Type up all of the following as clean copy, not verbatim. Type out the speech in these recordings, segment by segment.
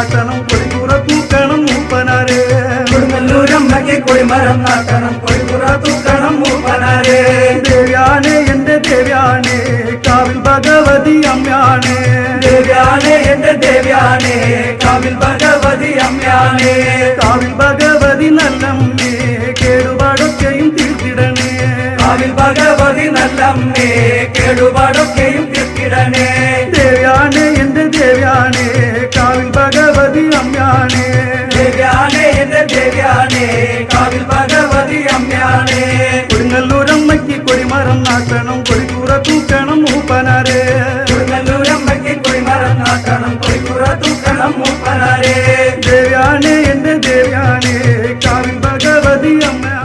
നാട്ടണം കൊടിക്കുറ തൂക്കണം മൂപ്പനാരെ. കൊടുങ്ങല്ലൂരമ്മയ്ക്ക് കൊടിമരം നാട്ടണം കൊടിക്കുറ തൂക്കണം മൂപ്പനാരെ. ദേവ്യാനെ എന്റെ ദേവ്യാനെ കാവിൽ ഭഗവതി അമ്മയാണേ. ദേവ്യാനെ എന്റെ ദേവ്യാനെ കാവിൽ ഭഗവതി അമ്മയാണേ. കാവിൽ ഭഗവതി നല്ലമ്മേ കേടുപാടൊക്കെയും തീർത്തിടണേ. കാവിൽ ഭഗവതി നല്ലമ്മേ കേടുപാടൊക്കെയും തീർത്തിടണേ. ദേവ്യാനെ എന്റെ ദേവ്യാനെ കാവിൽ ഭഗവതി അമ്മയാണേ. ദേവ്യാനെ എന്റെ ദേവ്യാനെ കാവിൽ ഭഗവതി അമ്മയാണേ. കൊടുങ്ങല്ലൂരമ്മയ്ക്ക് കൊടിമരം നാട്ടണം കൊടിക്കുറ തൂക്കണം മൂപ്പനാരെ. കൊടുങ്ങല്ലൂരമ്മയ്ക്ക് കൊടിമരം നാട്ടണം കൊടിക്കുറ തൂക്കണം മൂപ്പനാരെ. ദേവ്യാനെ എന്റെ ദേവ്യാനെ കാവിൽ ഭഗവതി അമ്മയാണേ.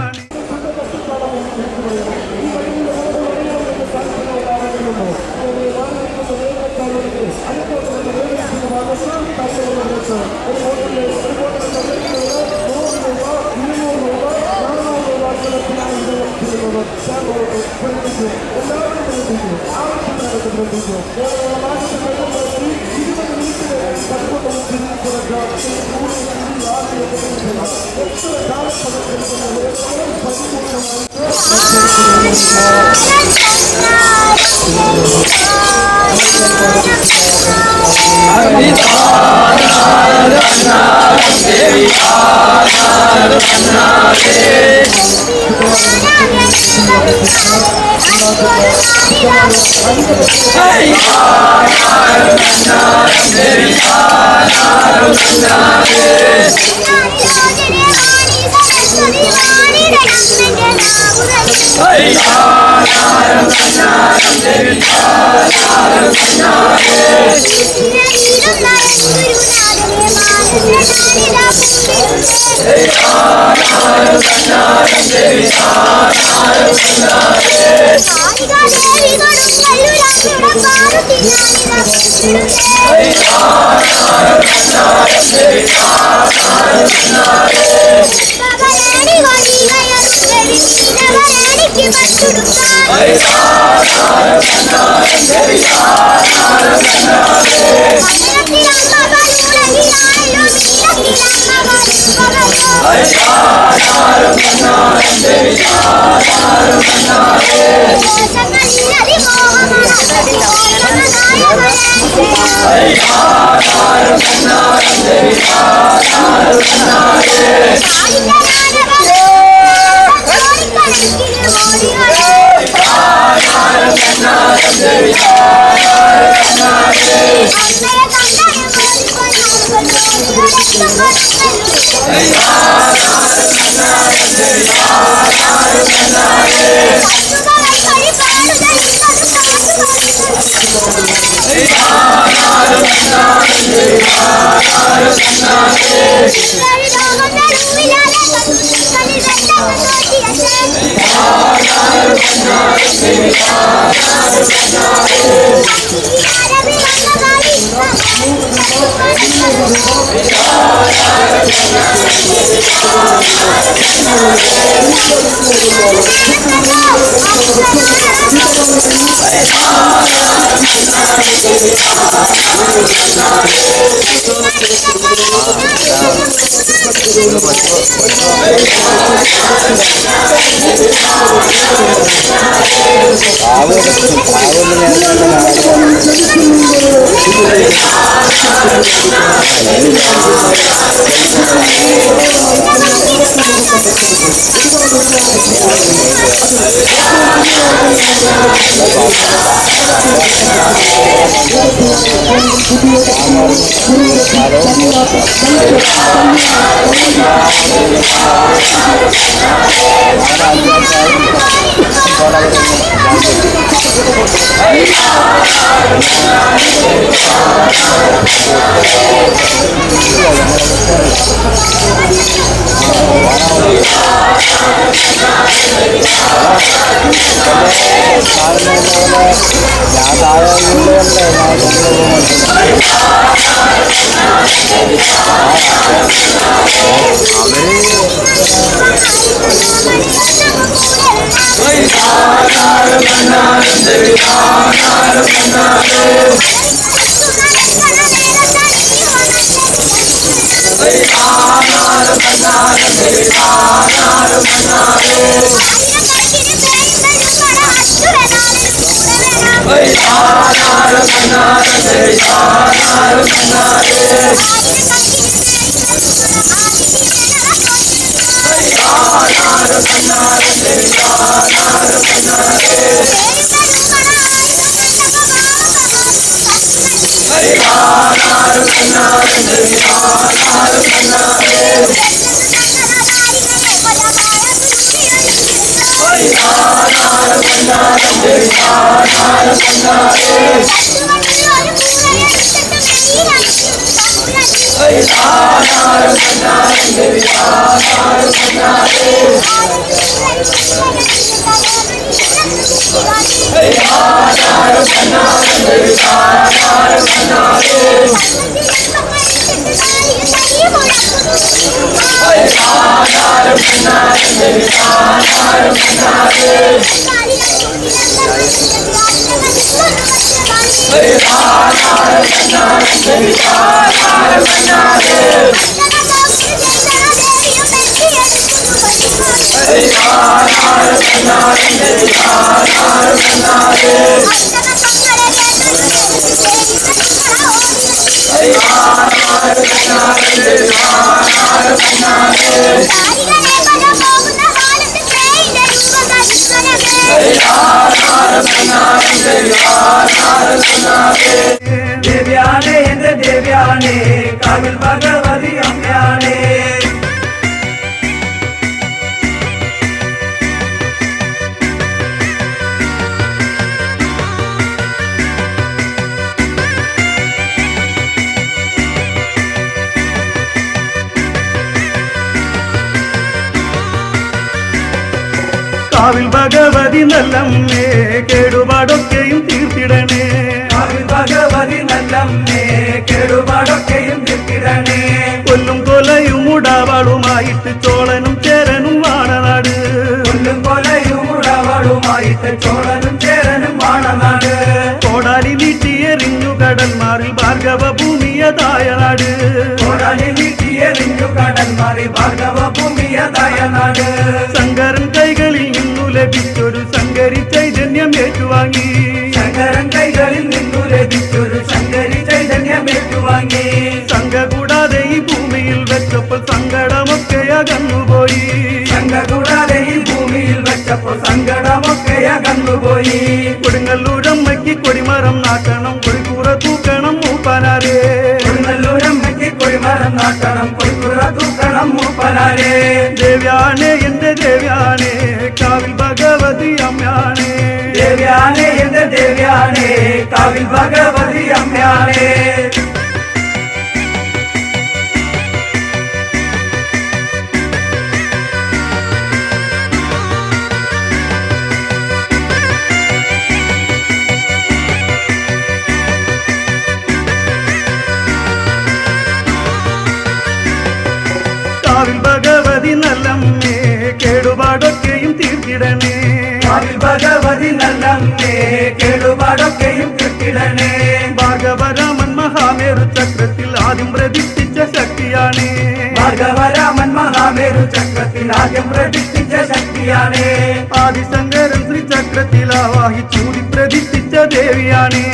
ദേവ്യാനേ എന്റെ ദേവ്യാനേ കാവിൽ ഭഗവതി അമ്മയാണേ കാവിൽ ഭഗവതി നല്ലമ്മേ കേടുപാടൊക്കെയും തീർത്തിടണേ കാവിൽ ഭഗവതി നല്ലമ്മേ കേടുപാടൊക്കെയും തീർത്തിടണേ കൊല്ലും കൊലയും ഉടാവാളുമായിട്ട് ചോളനും ചേരനും വാണനാട് കൊല്ലും കൊലയും ഉടവാളുമായിട്ട് ചോളനും ചേരനും വാണനാട് കോടാലി നീട്ടിയെറിഞ്ഞു കടൽമാറിൽ ഭാർഗവ ഭൂമിയതായ നാട് കോടാലി നീട്ടിയെറിഞ്ഞു കടൽ മാറി ഭാർഗവ ഭൂമിയതായ നാട് ശങ്കരൻ കൈകളിൽ നിന്നു ലഭിച്ചൊരു ശങ്കരി ചൈതന്യം ഏറ്റുവാങ്ങി ശങ്കരൻ കൈകളിൽ നിന്നു ലഭിച്ചൊരു ശങ്കരി ചൈതന്യം ഏറ്റുവാങ്ങി സംഘ കൂടാതെ ഈ ഭൂമിയിൽ വെച്ചപ്പോൾ സങ്കടമൊക്കെ അകന്നുപോയി ശങ്ക കൂടാതെ ഈ ഭൂമിയിൽ വെച്ചപ്പോൾ സങ്കടമൊക്കെ അകന്നുപോയി കൊടുങ്ങല്ലൂരമ്മയ്ക്ക് കൊടിമരം നാട്ടണം കൊടിക്കൂറ തൂക്കണം മൂപ്പനാരേ കൊടുങ്ങല്ലൂരമ്മയ്ക്ക് കൊടിമരം നാട്ടണം കൊടിക്കുറ തൂക്കണം മൂപ്പനാരേ ദേവ്യാനേ എന്റെ ദേവ്യാനേ കാവിൽ ഭഗവതി അമ്മയാണേ ദേവ്യാനേ എന്റെ ദേവ്യാനേ കാവിൽ ഭഗവതി അമ്മയാണേ കാവിൽ ഭഗവതി നല്ലമ്മേ കേടുപാടൊക്കെയും തീർത്തിടണേ കാവിൽ ഭഗവതി നല്ലമ്മേ കേടുപാടൊക്കെയും തീർത്തിടണേ ഭാർഗവരാമൻ മഹാമേരു ചക്രത്തിൽ ആദ്യം പ്രതിഷ്ഠിച്ച ശക്തിയാണേ ഭാർഗവരാമൻ മഹാമേരു ചക്രത്തിൽ ആദ്യം പ്രതിഷ്ഠിച്ച ശക്തിയാണേ ആദിശങ്കരൻ ശ്രീ ചക്രത്തിൽ ആവാഹിച്ചൂതി പ്രതിഷ്ഠിച്ച ദേവിയാണേ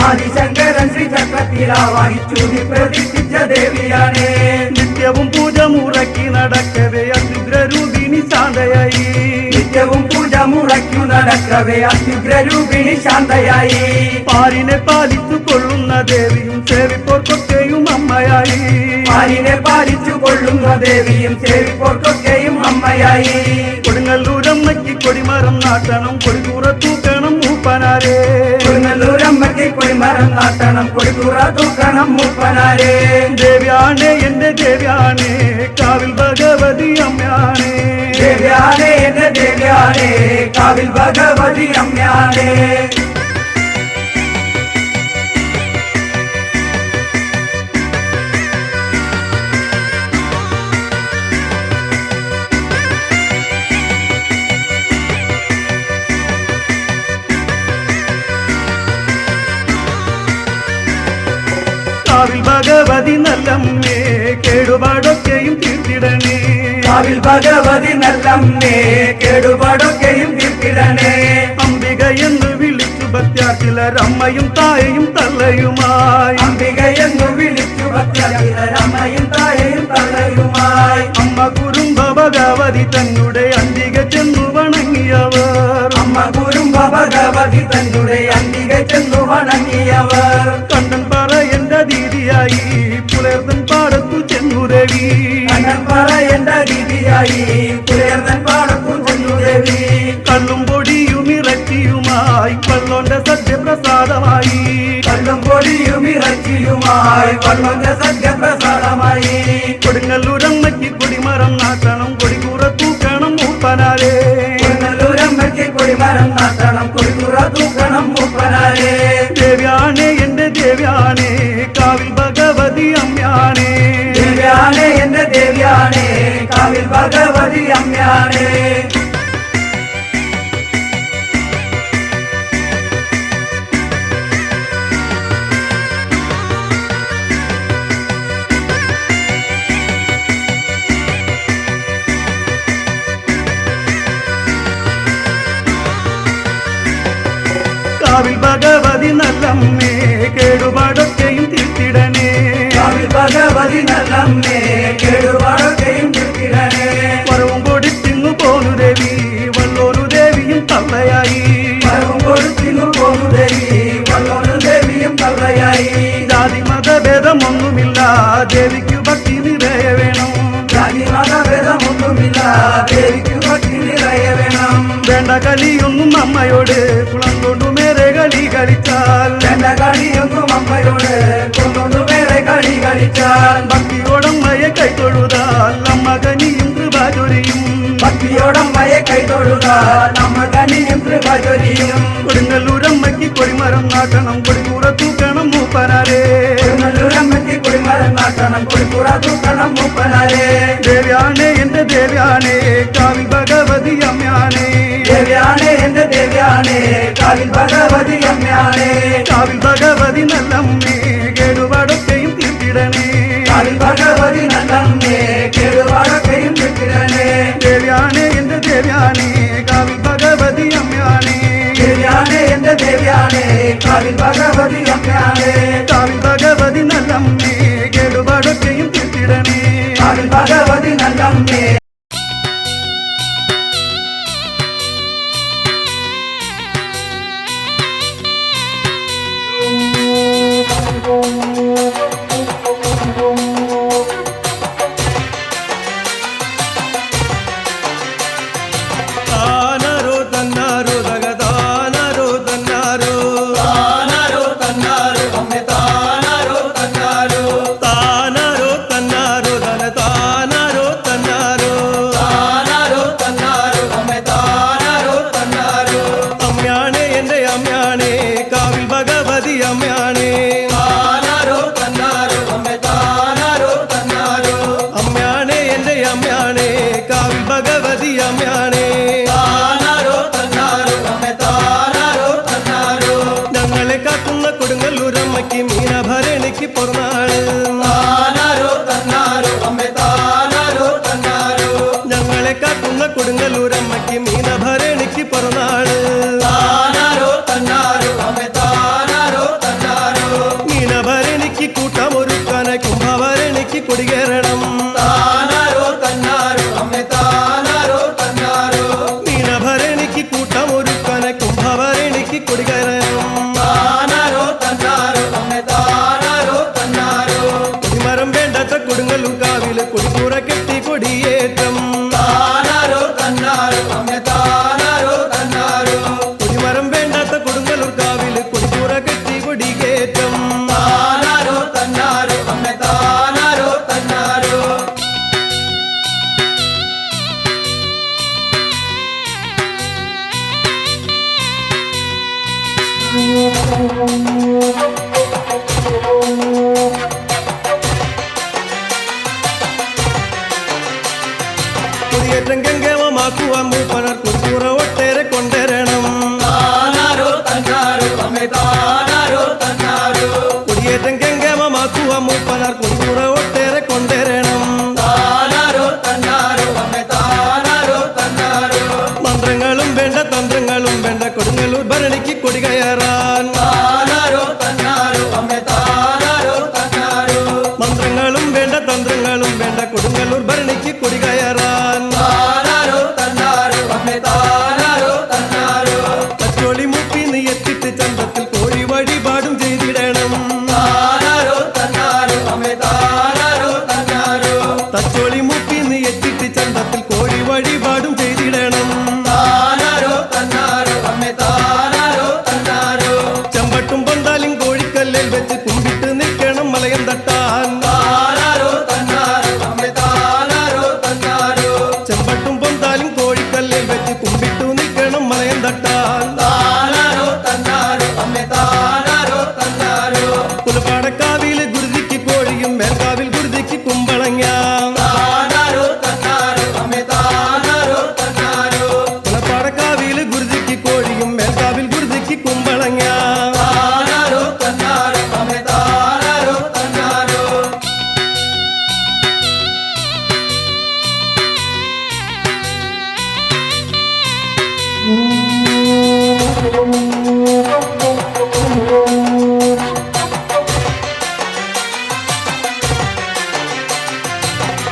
ആദിശങ്കരൻ ശ്രീ ചക്രത്തിൽ ആവാഹിച്ചൂതി പ്രതിഷ്ഠിച്ച ദേവിയാണേ നിത്യവും പൂജ മുറക്കി നടക്കവേ അത്യുഗ്രരൂപിണി ശാന്തയായി നിത്യവും പൂജ മുറയ്ക്കു നടക്കവേ അത്യുഗ്രരൂപിണി ശാന്തയായി പാരിനെ പാലിച്ചു കൊള്ളുന്ന ദേവിയും സേവിപ്പോർക്കൊക്കെയും അമ്മയായി പാലിനെ പാലിച്ചു കൊള്ളുന്ന ദേവിയും സേവിപ്പോർക്കൊക്കെയും അമ്മയായി കൊടുങ്ങല്ലൂരമ്മയ്ക്ക് കൊടിമരം നാട്ടണം കൊടികൂറ തൂക്കണം മൂപ്പനാരേ കൊടുങ്ങല്ലൂരമ്മയ്ക്ക് കൊടിമരം നാട്ടണം കൊടിക്കുറ തൂക്കണം മൂപ്പനാരേ ദേവ്യാനേ എന്റെ ദേവ്യാനേ കാവിൽ ഭഗവതി അമ്മയാണേ ദേവ്യാനേ എന്റെ ദേവ്യാനേ കാവിൽ ഭഗവതി അമ്മയാണേ കാവിൽ ഭഗവതി നല്ലമ്മേ കേടുപാടൊക്കെയും തീർത്തിടണേ ഭഗവതി നല്ലമ്മേ കേടുപാടൊക്കെയും തീർക്കിടണേ. അംബിക എന്ന് വിളിച്ചു ഭക്യാർച്ചിലരമ്മയും തായയും തള്ളയുമായി. അംബിക എന്നു വിളിച്ചു ഭക്തരമ്മയും തായയും തള്ളയുമായി. അമ്മ കുറുമ്പ ഭഗവതി തന്നെ അന്തിക ചെന്നു വണങ്ങിയവർ. അമ്മ കുറുമ്പ ഭഗവതി തന്നെ അന്തിക ചെന്നു വണങ്ങിയവർ. കണ്ണൻ പറയേണ്ട രീതിയായി പുലർത്തൻ പാടത്തു ചെന്നുരവി. കണ്ണൻ പറയേണ്ട രീതിയായി പുലർത്തൻ പാടത്തു ചെന്നുരവി. കള്ളും പൊടിയും ഇറച്ചിയുമായി പള്ളോന്റെ സത്യപ്രസാദമായി. കള്ളും പൊടിയും ഇറച്ചിയുമായി വള്ളോന്റെ സത്യപ്രസാദമായി. കൊടുങ്ങല്ലൂരമ്മയ്ക്ക് കൊടിമരം നാട്ടണം കൊടികൂറ തൂക്കണം മൂപ്പനാരേ. കൊടുങ്ങല്ലൂരമ്മയ്ക്ക് കൊടിമരം നാട്ടണം കൊടികൂറ തൂക്കണം മൂപ്പനാരേ. ദേവ്യാണേ എന്റെ ദേവ്യാണേ കാവിൽ ഭഗവതി അമ്മയാണേ. ദേവ്യാണേ എന്റെ ദേവ്യാണേ കാവിൽ ഭഗവതി അമ്മയാണേ. കാവിൽ ഭഗവതി നല്ലമ്മേ കേടുപാടൊക്കെയും തീർത്തിടണേ. കാവിൽ ഭഗവതി നല്ലമ്മേ കേടുപാടൊക്കെയും തീർത്തിടണേ. വരവും കൊടുത്തിങ്ങു പോന്നു ദേവി വള്ളോരു ദേവിയും തള്ളയായി. വരവും കൊടുത്തിങ്ങു പോന്നു ദേവി വള്ളോരു ദേവിയും തള്ളയായി. ജാതി മതഭേദമൊന്നുമില്ല ദേവിക്കു ഭക്തി നിറയ വേണം. ജാതി മതഭേദമൊന്നുമില്ല ദേവിക്കു ഭക്തി നിറയ വേണം. വേണ്ട കളിയൊന്നും അമ്മയോട് കുളം കൊണ്ടു മേരെ കളി കളിച്ചാൽ. വേണ്ട കളിയൊന്നും അമ്മയോട് കൊണ്ടു വേറെ കളി കളിച്ചാൽ. ഭക്തിയോടമ്മയെ കൈതൊഴുതാൽ അമ്മ കനിയും കൃപ ചൊരിയും. ഭക്തിയോടമ്മയെ കൈതൊഴുതാൽ നമ്മ കനിയും കൃപ ചൊരിയും. കൊടുങ്ങല്ലൂരമ്മയ്ക്ക് കൊടിമരം നാട്ടണം കൊടികൂറ തൂക്കണം മൂപ്പനാരേ. കൊടുങ്ങല്ലൂരമ്മയ്ക്ക് കൊടിമരം നാട്ടണം കൊടികൂറ തൂക്കണം മൂപ്പനാരേ. ദേവ്യാണേ എന്റെ ദേവ്യാണേ കാവിൽ ഭഗവതി അമ്മയാണേ. ദേവ്യാണേ എന്റെ ദേവ്യാണേ കാവിൽ ഭഗവതി അമ്മയാണേ. കാവിൽ ഭഗവതി നല്ലമ്മേ കേടുപാടൊക്കെയും തീർത്തിടണേ. കാവിൽ ഭഗവതി നല്ലമ്മേ കേടുപാടൊക്കെയും തീർത്തിടണേ. ദേവ്യാണേ എന്റെ ദേവ്യാണേ കാവിൽ ഭഗവതി അമ്മയാണേ. ദേവ്യാണേ എന്റെ ദേവ്യാണേ കാവിൽ ഭഗവതി അമ്മയാണേ. കാവിൽ ഭഗവതി നല്ലമ്മേ കേടുപാടൊക്കെയും തീർത്തിടണേ. കാവിൽ ഭഗവതി നല്ലമ്മേ. താനരോ തന്നാരോ തകതാനരോ തന്നാരോ. താനാരോ തന്നാരോ അമ്മേ താനാരോ തന്നാരോ. താനരോ തന്നാരോ തന താനരോ തന്നാരോ. താനാരോ തന്നാരോ അമ്മേ താനാരോ തന്നാരോ. അമ്മയാണേ എന്റെ അമ്മയാണേ കാവിൽ ഭഗവതി അമ്മയാണേ. താനാരോ തന്നാരോ അമ്മേ താനാരോ തന്നാരോ. അമ്മയാണേ എന്റെ അമ്മയാണേ കാവിൽ ഭഗവതി അമ്മയാണേ. താനാരോ തന്നാരോ അമ്മേ താനാരോ തന്നാരോ. ഞങ്ങളെ കാക്കുന്ന കൊടുങ്ങല്ലൂരമ്മയ്ക്ക് മീനഭരണിക്ക് പൊറന്നാള്. താനാരോ തന്നാരോ അമ്മേ താനാരോ തന്നാരോ. ഞങ്ങളെ കാക്കുന്ന കൊടുങ്ങല്ലൂരമ്മയ്ക്ക് മീനഭരണിക്ക് പൊറന്നാള്. താനാരോ തന്നാരോ അമ്മേ താനാരോ തന്നാരോ. മീനഭരണിക്ക് കൂട്ടമൊരുക്കാനായി കുംഭഭരണിക്ക് കൊടികേറണം. താനാരോ തന്നാരോ അമ്മേ താനാരോ തന്നാരോ. മീനഭരണിക്ക് കൂട്ടമൊരുക്കാനായി കുംഭഭരണിക്ക് കൊടികേറണം. താനാരോ തന്നാരോ അമ്മേ താനാരോ തന്നാരോ. കൊടിമരം വേണ്ടാത്ത കൊടുങ്ങല്ലൂർ കാവില് കൊടിക്കൂറ കെട്ടി കൊടിയേറ്റം. താനാരോ തന്നാരോ അമ്മേ താനാരോ തന്നാരോ. കൊടിമരം വേണ്ടാത്ത കൊടുങ്ങല്ലൂർ കാവില് കൊടിക്കൂറ കെട്ടി കൊടികേറ്റം. താനാരോ തന്നാരോ അമ്മേ താനാരോ തന്നാരോ. കൊടിയേറ്റം ഗംഗേമമാക്കുവാൻ മൂപ്പനർ കൊടിക്കൂറ ഒട്ടേറെ കൊണ്ടുവരണം. താനാരോ തന്നാരോ അമ്മേ താനാരോ തന്നാരോ. കൊടിയേറ്റം ഗംഗേമമാക്കുവാൻ മൂപ്പനർ കൊടിക്കൂറ ഒട്ടേറെ കൊണ്ടുവരണം. താനാരോ തന്നാരോ അമ്മേ തന്ത്രങ്ങളും വേണ്ട കൊടുങ്ങല്ലൂർ ഭരണിക്ക് കൊടി കയറാൻ. താനാരോ തന്നാരോ അമ്മേ താനാരോ തന്നാരോ. തച്ചോളി മുപ്പിന്ന് എത്തിട്ട് ചന്തത്തിൽ കോഴി വഴിപാടും ചെയ്തിടണം. താനാരോ തന്നാരോ അമ്മേ താനാരോ തന്നാരോ. തച്ചോളി മുപ്പിന്ന് എത്തിട്ട് ചന്തത്തിൽ കോഴി വഴിപാടും ചെയ്തിടണം. താനാരോ തന്നാരോ അമ്മേ താനാരോ തന്നാരോ. ചെമ്പട്ടും പന്താലും കോഴിക്കല്ലിൽ വെച്ച് കുമ്പിട്ട് നിൽക്കണം മലയം തട്ടാൻ. താനാരോ തന്നാരോ അമ്മേ താനാരോ തന്നാരോ. ചെമ്പട്ടും പന്താലും കോഴിക്കല്ലിൽ വെച്ച് കുമ്പിട്ടു നിൽക്കണം മലയം തട്ടാൻ. താനാരോ തന്നാരോ അമ്മേ താനാരോ തന്നാരോ. പുലപ്പാടക്കാവില് ഗുരുതിക്ക് കോഴിയും മേൽക്കാവിൽ ഗുരുതിക്ക് കുമ്പളങ്ങ. താനാരോ തന്നാരോ അമ്മേ താനാരോ തന്നാരോ. പുലപ്പാടക്കാവില് ഗുരുതിക്ക് കോഴിയും മേൽക്കാവിൽ ഗുരുതിക്ക് കുമ്പളങ്ങ. താനാരോ തന്നാരോ അമ്മേ താനാരോ തന്നാരോ.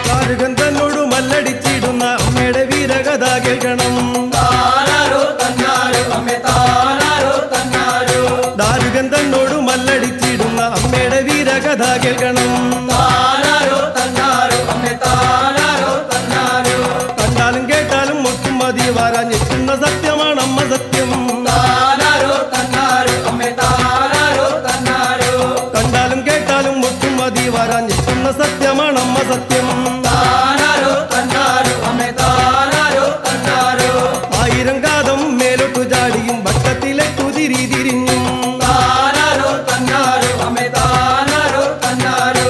കാരുകൻ തന്നോട് മല്ലടിച്ചിടുന്ന അമ്മയുടെ വീരകഥ കേൾക്കണം. താനാരോ തന്നാരോ അമ്മേ താനാരോ തന്നാരോ. ദാരുകൻ തന്നോട് മല്ലടിച്ചിടുന്ന അമ്മയുടെ വീരകഥ കേൾക്കണം. താനാരോ തന്നാരോ അമ്മേ താനാരോ തന്നാരോ. കണ്ടാലും കേട്ടാലും ഒട്ടും മതി വാരാഞ്ഞെത്തുന്ന സത്യമാണ് അമ്മ സത്യം. താനാരോ തന്നാരോ അമ്മേ താനാരോ തന്നാരോ. കണ്ടാലും കേട്ടാലും ഒട്ടും മതി വാരാഞ്ഞെത്തുന്ന സത്യമാണ് അമ്മ സത്യം. താനാരോ തന്നാരോ അമ്മേ താനാരോ തന്നാരോ. 1000 കാതം മേലോട്ടു ചാടിയും വട്ടത്തിലെട്ടു തിരിഞ്ഞും. താനാരോ തന്നാരോ അമ്മേ താനാരോ തന്നാരോ.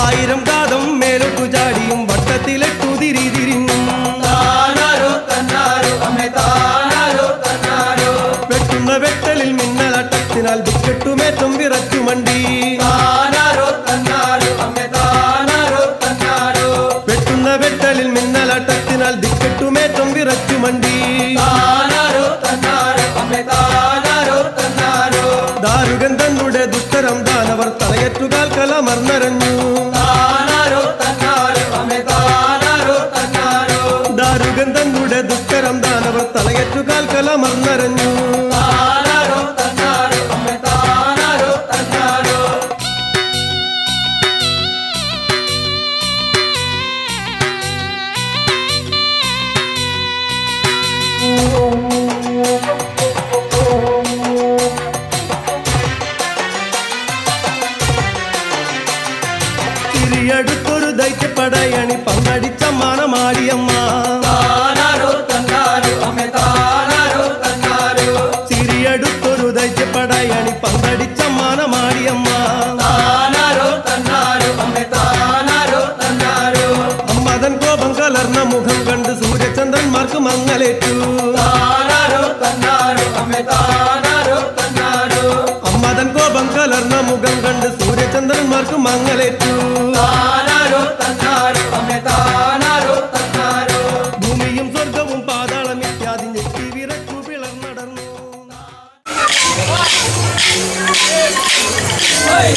1000 കാതം മേലോട്ടു ചാടിയും വട്ടത്തിലെട്ടു തിരിഞ്ഞും. താനാരോ തന്നാരോ അമ്മേ താനാരോ തന്നാരോ. വെട്ടുന്ന വെട്ടലിൽ മിന്നലട്ടത്തിനാൽ ദിക്കെട്ടുമേറ്റം വിറച്ചു മണ്ടി. താനാരോ തന്നാരോ അമ്മേ താനാരോ തന്നാരോ. വെട്ടുന്ന വെട്ടലിൽ മിന്നലട്ടത്തിനാൽ ദിക്കെട്ടുമേറ്റം വിറച്ചു മണ്ടി. താനാരോ തന്നാരോ അമ്മേ താനാരോ തന്നാരോ. ദാരുകൻ തന്നുടെ ദുസ്തരം ദാനവർ തലയറ്റുകാൽ കലമർന്നരഞ്ഞു. താനാരോ തന്നാരോ അമ്മേ താനാരോ തന്നാരോ. ദാരുകൻ തന്നുടെ ദുസ്തരം ദാനവർ തലയറ്റുകാൽ കലമർന്നരഞ്ഞു. താനാരോ തന്നാരോ അമ്മേ താനാരോ തന്നാരോ. തിരിയടുത്തൊരു ദൈത്യപ്പടയണി പങ്കടിച്ച മാനമാടിയമ്മ. താനാരോ തന്നാരോ അമ്മേ താനാരോ തന്നാരോ. തിരിയടുത്തൊരു ദൈത്യപ്പടയണി പങ്കടിച്ച മാനമാടിയമ്മ. താനാരോ തന്നാരോ അമ്മേ താനാരോ തന്നാരോ. അമ്മതൻ കോപം കലർന്ന മുഖം കണ്ട് സൂര്യചന്ദ്രന്മാർക്ക് മങ്ങലേറ്റു. താനാരോ തന്നാരോ അമ്മേ താനാരോ തന്നാരോ. അമ്മതൻ കോപം കലർന്ന മുഖം കണ്ട് സൂര്യചന്ദ്രന്മാർക്ക് മങ്ങലേറ്റു. താനാരോ തന്നാരോ അമ്മേ താനാരോ തന്നാരോ. ഭൂമിയും സ്വർഗവും പാതാളം ഇത്യാദി ഞെട്ടി വിറച്ചു പിളർന്നടർന്നു. Hey,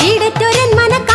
ഈടറ്റൊരൻ മനക്ക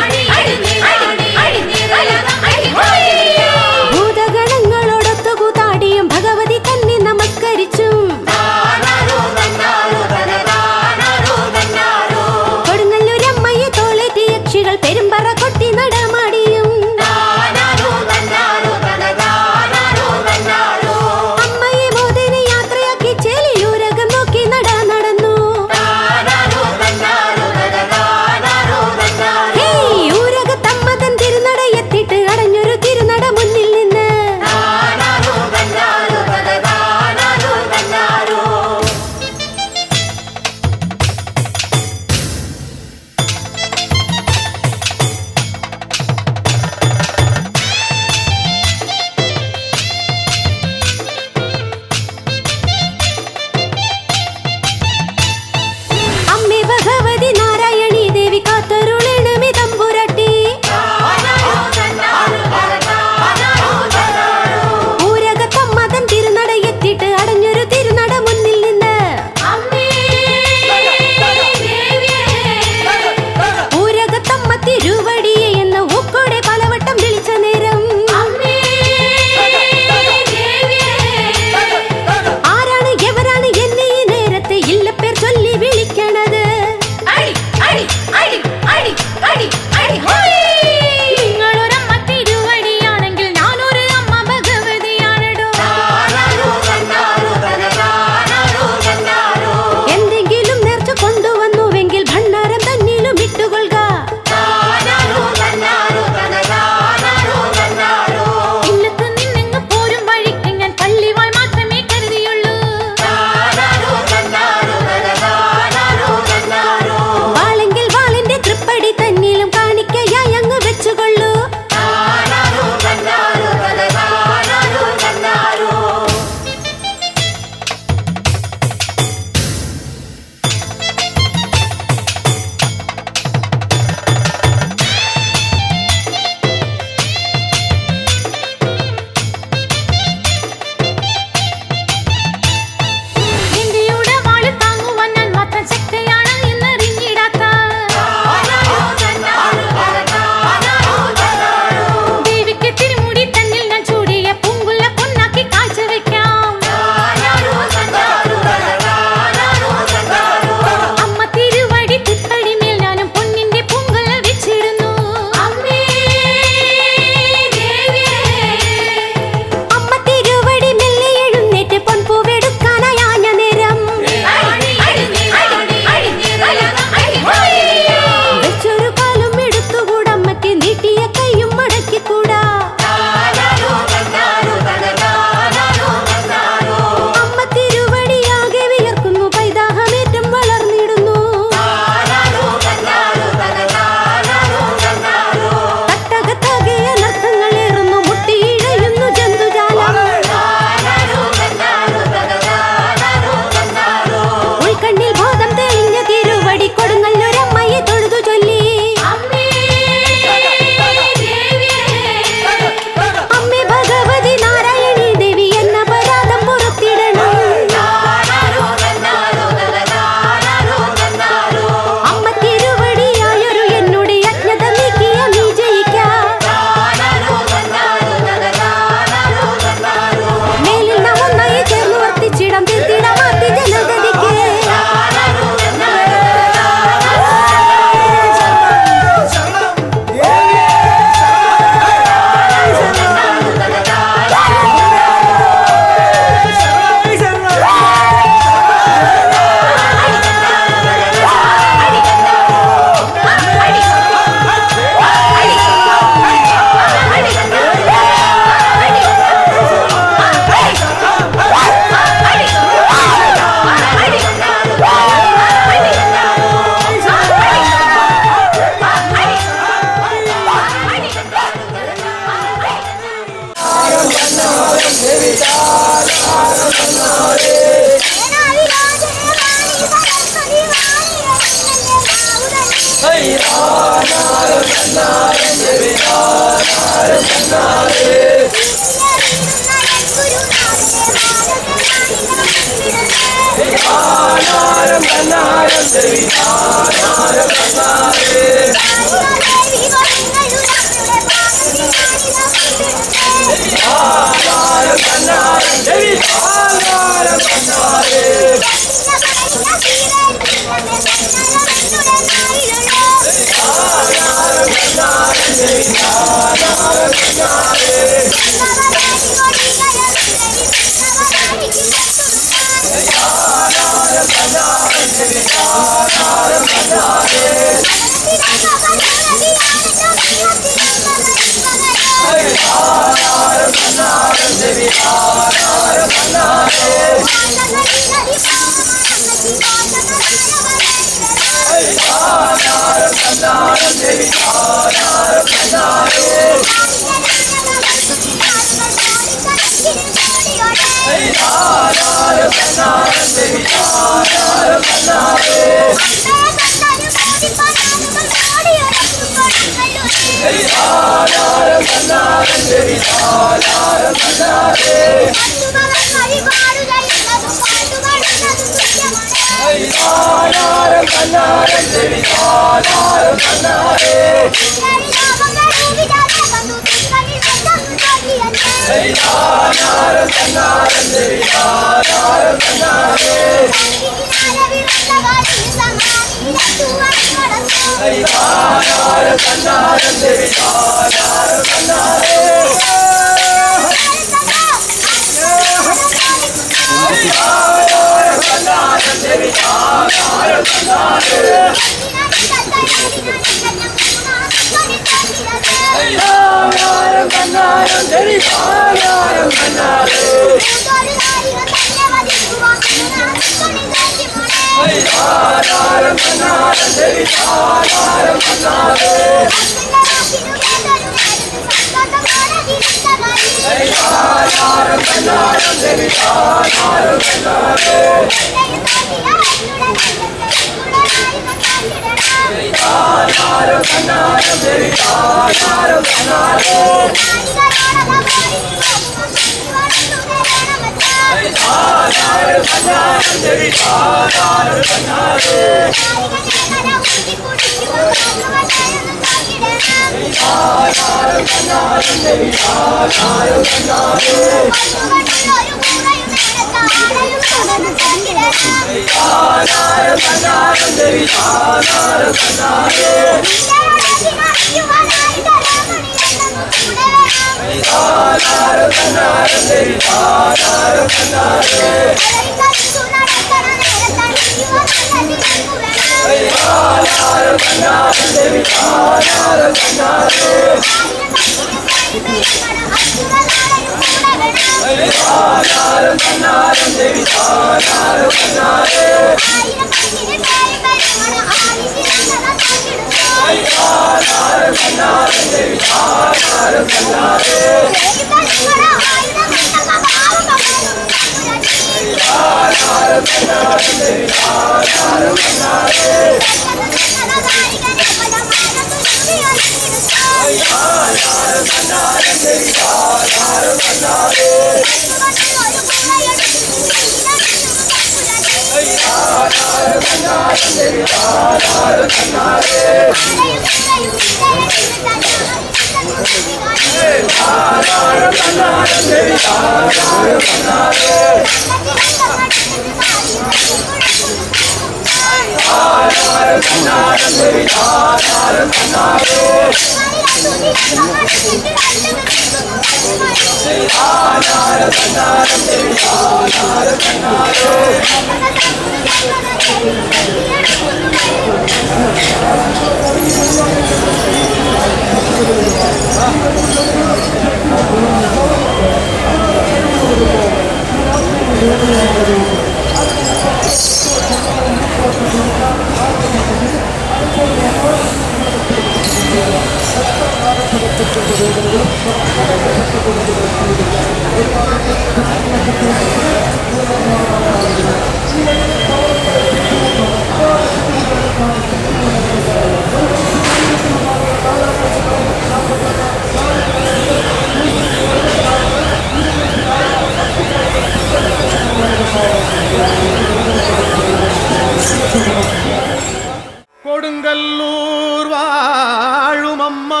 கொடுங்கல்லூர் வாழும் அம்மா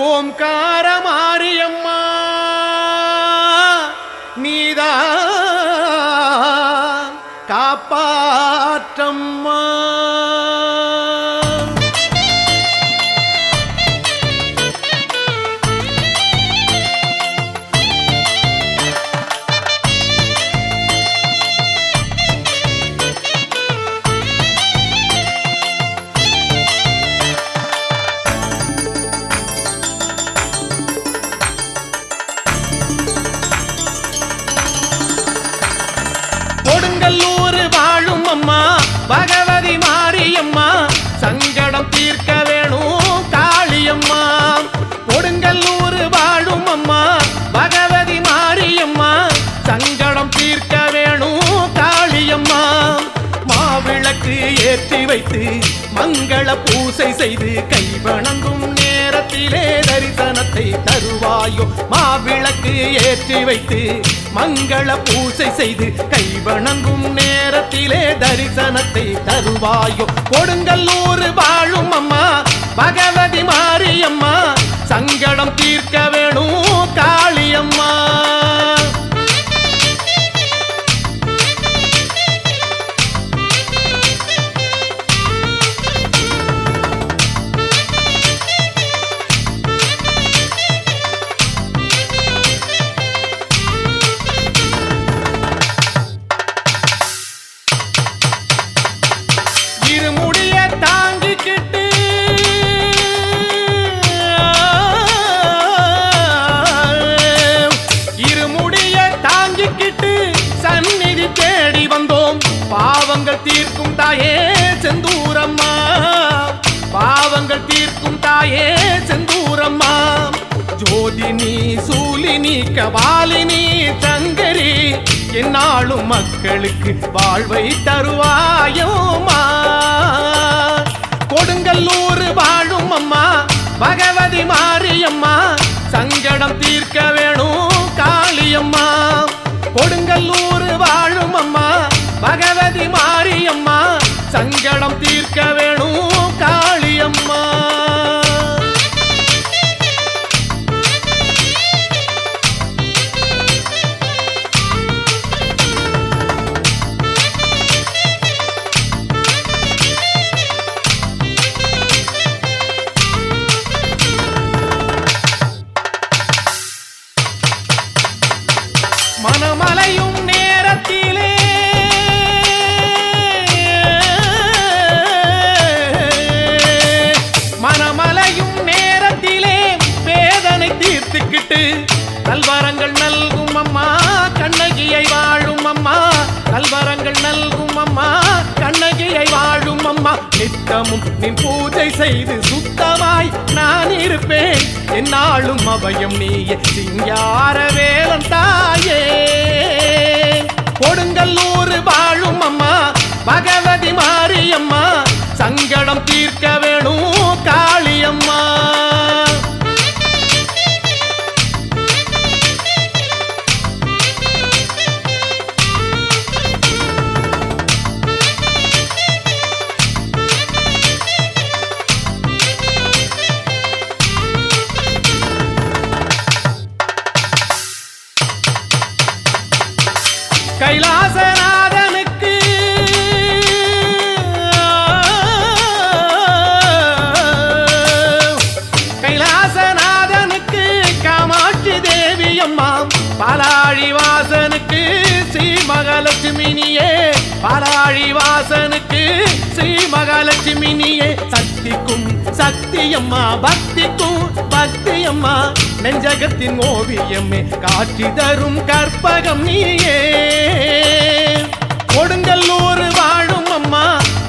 ஓம்கார மாரியம்மா நீதான் காப்பாற்றம்மா. கொடுங்கல்லூர் வாழும் அம்மா பகவதி மாரியம்மா சங்கடம் தீர்க்க வேணும் காளியம்மா. கொடுங்கல்லூர் வாழும் அம்மா பகவதி மாரியம்மா சங்கடம் தீர்க்க வேணும் காளியம்மா. மாவிளக்கு ஏற்றி வைத்து மங்கள பூசை செய்து கை வணங்கும் நேரத்திலே தரிசனத்தை தருவாயோ. மாவிளக்கு ஏற்றி வைத்து மங்கள பூசை செய்து கை வணங்கும் நேரத்திலே தரிசனத்தை தருவாயோ. கொடுங்கல்லூர் வாழும் அம்மா பகவதி மாரியம்மா சங்கடம் தீர்க்க வேணும் காளியம்மா. இருமுடிய தாங்கிக்கிட்டு சந்நிதி தேடி வந்தோம். பாவங்கள் தீர்க்கும் தாயே செந்தூரம்மா பாவங்கள் தீர்க்கும் தாயே செந்தூரம்மா. ஜோதினி சூலினி கபாலினி சங்கரி என்னாலும் மக்களுக்கு வாழ்வை தருவாயோமா. கொடுங்கல்லூர் வாழும் அம்மா பகவதி மாரியம்மா சங்கடம் தீர்க்க வேணும் காளியம்மா. கொடுங்கல்லூர் வாழும் அம்மா பகவதி மாரியம்மா சங்கடம் தீர்க்க வேணும் காளியம்மா. மனமலையும் நேரத்திலே மனமலையும் நேரத்திலே வேதனை தீர்த்துக்கிட்டு நல்வரங்கள் நல்கும் அம்மா கண்ணகியை வாழும் அம்மா நல்வரங்கள் நல்கும் அம்மா கண்ணகியை வாழும் அம்மா. நித்தமும் நின் பூஜை செய்து சுத்தமாய் நான் இருப்பேன் என்னாலும் அபயம் நீயே சிங்கார வேலன் தாயே. கொடுங்கல்லூர் வாழும் அம்மா பகவதி மாரியம்மா சங்கடம் தீர்க்க வேணும் காளியம்மா. கைலாசநாதனுக்கு கைலாசநாதனுக்கு காமாட்சி தேவி அம்மா பாலாழி வாசனுக்கு ஸ்ரீ மகாலட்சுமினியே பாலாழி வாசனுக்கு ஸ்ரீ மகாலட்சுமினியே. சக்திக்கும் சக்தியம்மா பக்திக்கும் பக்தியம்மா நெஞ்சகத்தின் ஓவியமே காட்சி தரும் கற்பகம் நீயே. கொடுங்கல்லூர் வாழும் அம்மா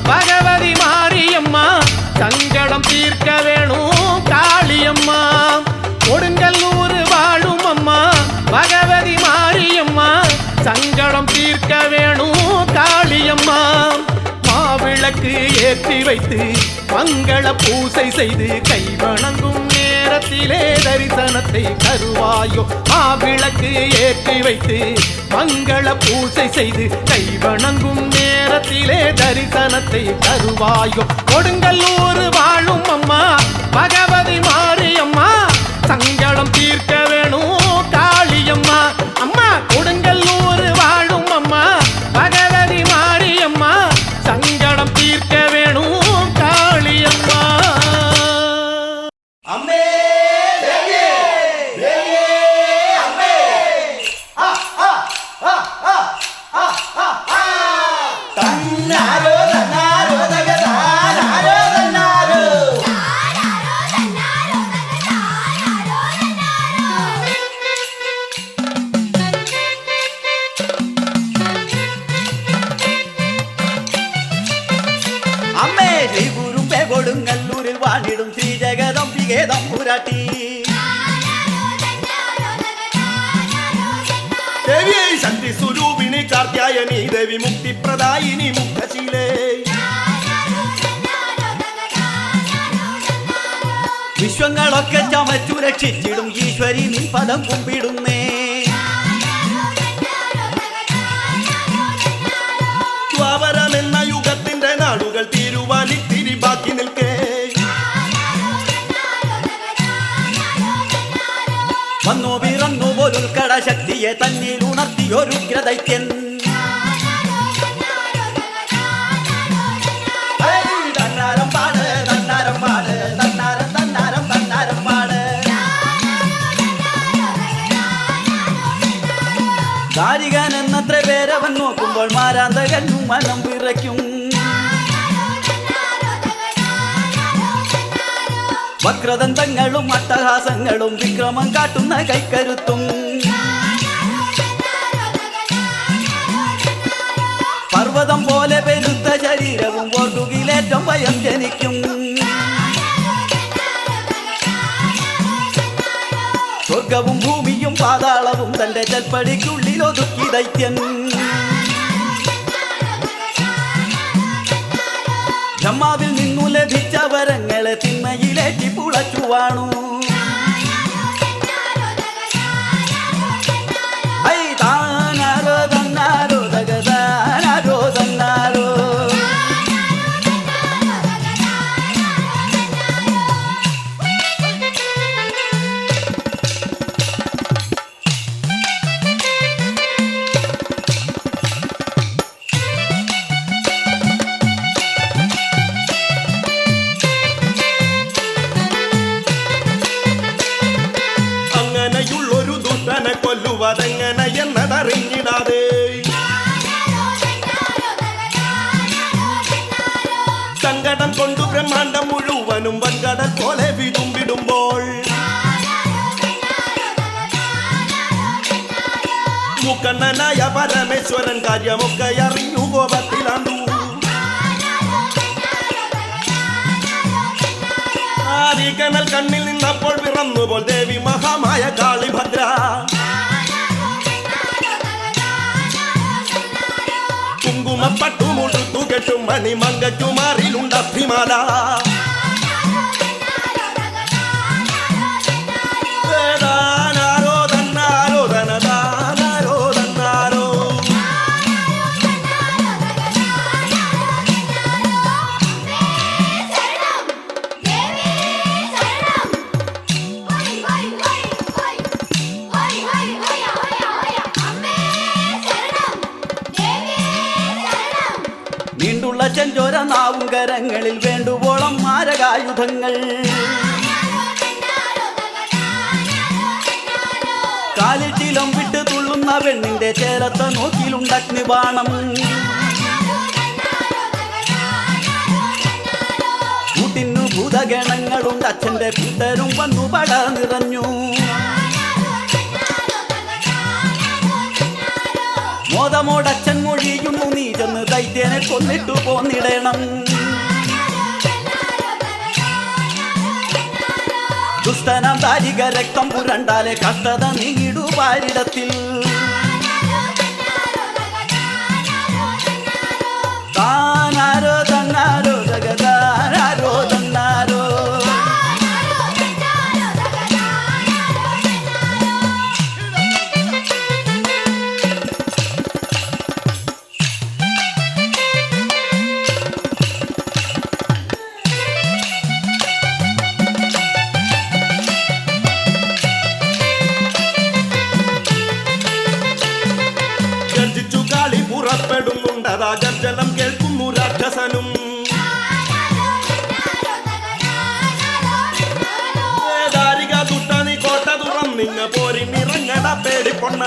பகவதி மாரியம்மா சங்கடம் தீர்க்க வேணும் காளியம்மா. கொடுங்கல்லூர் வாழும் அம்மா பகவதி மாரியம்மா சங்கடம் தீர்க்க வேணும் காளியம்மா. மாவிளக்கு ஏற்றி வைத்து மங்கள பூசை செய்து கை வணங்கும் நேரத்திலே தரிசனத்தை தருவாயோ. மாவிளக்கு ஏற்றி வைத்து மங்கள பூசை செய்து கை வணங்கும் நேர நேரத்திலே தரிசனத்தை தருவாயோ. கொடுங்கல்லூர் வாழும் அம்மா பகவதி மாரியம்மா, சங்கடம் தீர்க்க வேணும் காளியம்மா. அம்மா கொடுங்கல்லூர் வாழும் அம்மா பகவதி மாரியம்மா, சங்கடம் தீர்க்க வேணும் காளியம்மா. அம்மே தேவியே தேவியே அம்மே ஆ ஆ ஆ ஆ ஆ ஆ ஆ தன்னாரோ தன்னாரோ தகதானாரோ தன்னாரோ അമ്മേ ശ്രീ ഗുരുമ്പെ കൊടുങ്ങല്ലൂരിൽ വാണിടും ശ്രീ ജഗദംബികേ തമ്പുരാട്ടി ദേവിയെ ശക്തി സ്വരൂപിണി കാർത്യായനി ദേവി മുക്തിപ്രദായിനി മുക്തശീലേ. വിശ്വങ്ങളൊക്കെ ചമച്ചു രക്ഷിച്ചിടും ഈശ്വരി നിൻ പദം കുമ്പിടുന്നേ. ദ്വാപരമെന്ന യുഗത്തിന്റെ നാളുകൾ തീരുവാനിത്തിരി ബാക്കി നിൽക്കേ. വന്നു പിറന്നു പോലുൽക്കട ശക്തിയെ തന്നിൽ ഉണർത്തിയൊരുഗ്രദൈത്യൻ. തന്നാരം പാട് തന്നാരം പാട് തന്നാരം തന്നാരം തന്നാരം പാട്. ദാരികൻ എന്നത്ര പേരവൻ നോക്കുമ്പോൾ മാരാന്തകനും മനം വിറയ്ക്കും. വക്രദന്തങ്ങളും അട്ടഹാസങ്ങളും വിക്രമം കാട്ടുന്ന കൈക്കരുത്തും. പർവ്വതം പോലെ പെരുത്ത ശരീരവും ഓർക്കുകയിലേറ്റം ഭയം ജനിക്കും. സ്വർഗവും ഭൂമിയും പാതാളവും തന്റെ ചെൽപ്പടിക്കുള്ളിൽ ഒതുക്കി ദൈത്യൻ. ബ്രഹ്മാവിൽ നിന്നു ലഭിച്ച വരങ്ങളെ തിന്മയിലേറ്റി പുളച്ചു വാണു. ഐ താനാരോ തന്നാരോ തകതാനാരോ തന്നാരോ. അങ്ങനെയുള്ളൊരു ദുഷ്ടനെ കൊല്ലുവതെങ്ങനെ എന്നതറിഞ്ഞിടാതെ സങ്കടം കൊണ്ടു ബ്രഹ്മാണ്ടം മുഴുവനും വൻകടൽ പോലെ വിതുമ്പിടുമ്പോൾ മുക്കണ്ണനായ പരമേശ്വരൻ കാര്യമൊക്കെ അറിഞ്ഞു കോപത്തിലാണ്ടു. ആദികനൽ കണ്ണിൽ നിന്നപ്പോൾ പിറന്നുപോൽ ദേവി മഹാമായ കാളിഭദ്ര. കുങ്കുമപ്പട്ടുമുടുത്തു കെട്ടും മണിമങ്കറ്റുമാറിലുണ്ട് അഭിമാല. തന്നാരോ തന്നാരോ തനതാനാരോ തന്നാരോ. നീണ്ടുള്ള ചെഞ്ചോര നാവും കരങ്ങളിൽ വേണ്ടുവോളം മാരകായുധങ്ങൾ. കാലിൽ ചിലം വിട്ട് തുള്ളുന്ന പെണ്ണിന്റെ ചേരത്ത നോക്കിലുണ്ട് അഗ്നിബാണം. കൂട്ടിന്നു ഭൂതഗണങ്ങളുണ്ട് അച്ഛന്റെ കൂട്ടരും വന്നു പട നിറഞ്ഞു. മോദമോടച്ഛൻ മൊഴിയുന്നു നീ ചെന്ന് ദൈത്യനെ കൊന്നിട്ടു പോന്നിടണം. ദുഷ്ടനാം ദാരിക രക്തം പുരണ്ടാലെ കഷ്ടത നീങ്ങിടു പാരിടത്തിൽ. താനാരോ തന്നാരോ ജഗതാനാരോ തന്നാരോ. ചൊല്ലും. ദാരിക തുട്ട നീ കോട്ട തുറന്നിങ്ങ പോരിനിറങ്ങട പേടിപ്പൊണ്ണ.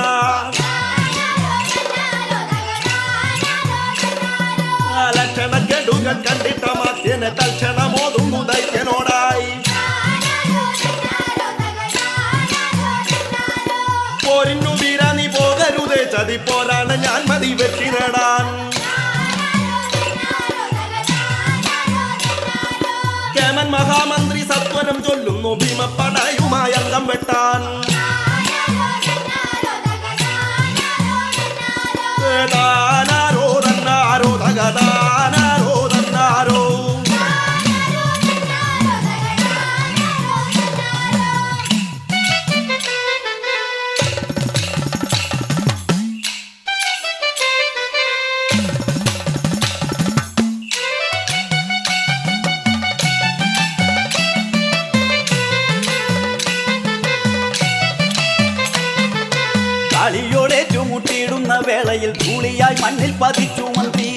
ലക്ഷണക്കെടുകൾ കണ്ടിട്ട മധ്യനെ തൽക്ഷണമോതുന്നു ദൈത്യനോടായി. പോരിന്നു വീര നീ പോകരുതേ ചതി പോരാണ് ഞാൻ മതി വെട്ടി നേടാൻ. കേമൻ മഹാമന്ത്രി സത്വരം ചൊല്ലുന്നു ഭീമപ്പടയുമായി അംഗം വെട്ടാൻ. താനാരോ തന്നാരോ തകതാനാരോ തന്നാരോ. കളിയോടെ ചുമുട്ടിയിടുന്ന വേളയിൽ ധൂളിയായി മണ്ണിൽ പതിച്ചു മന്ത്രി.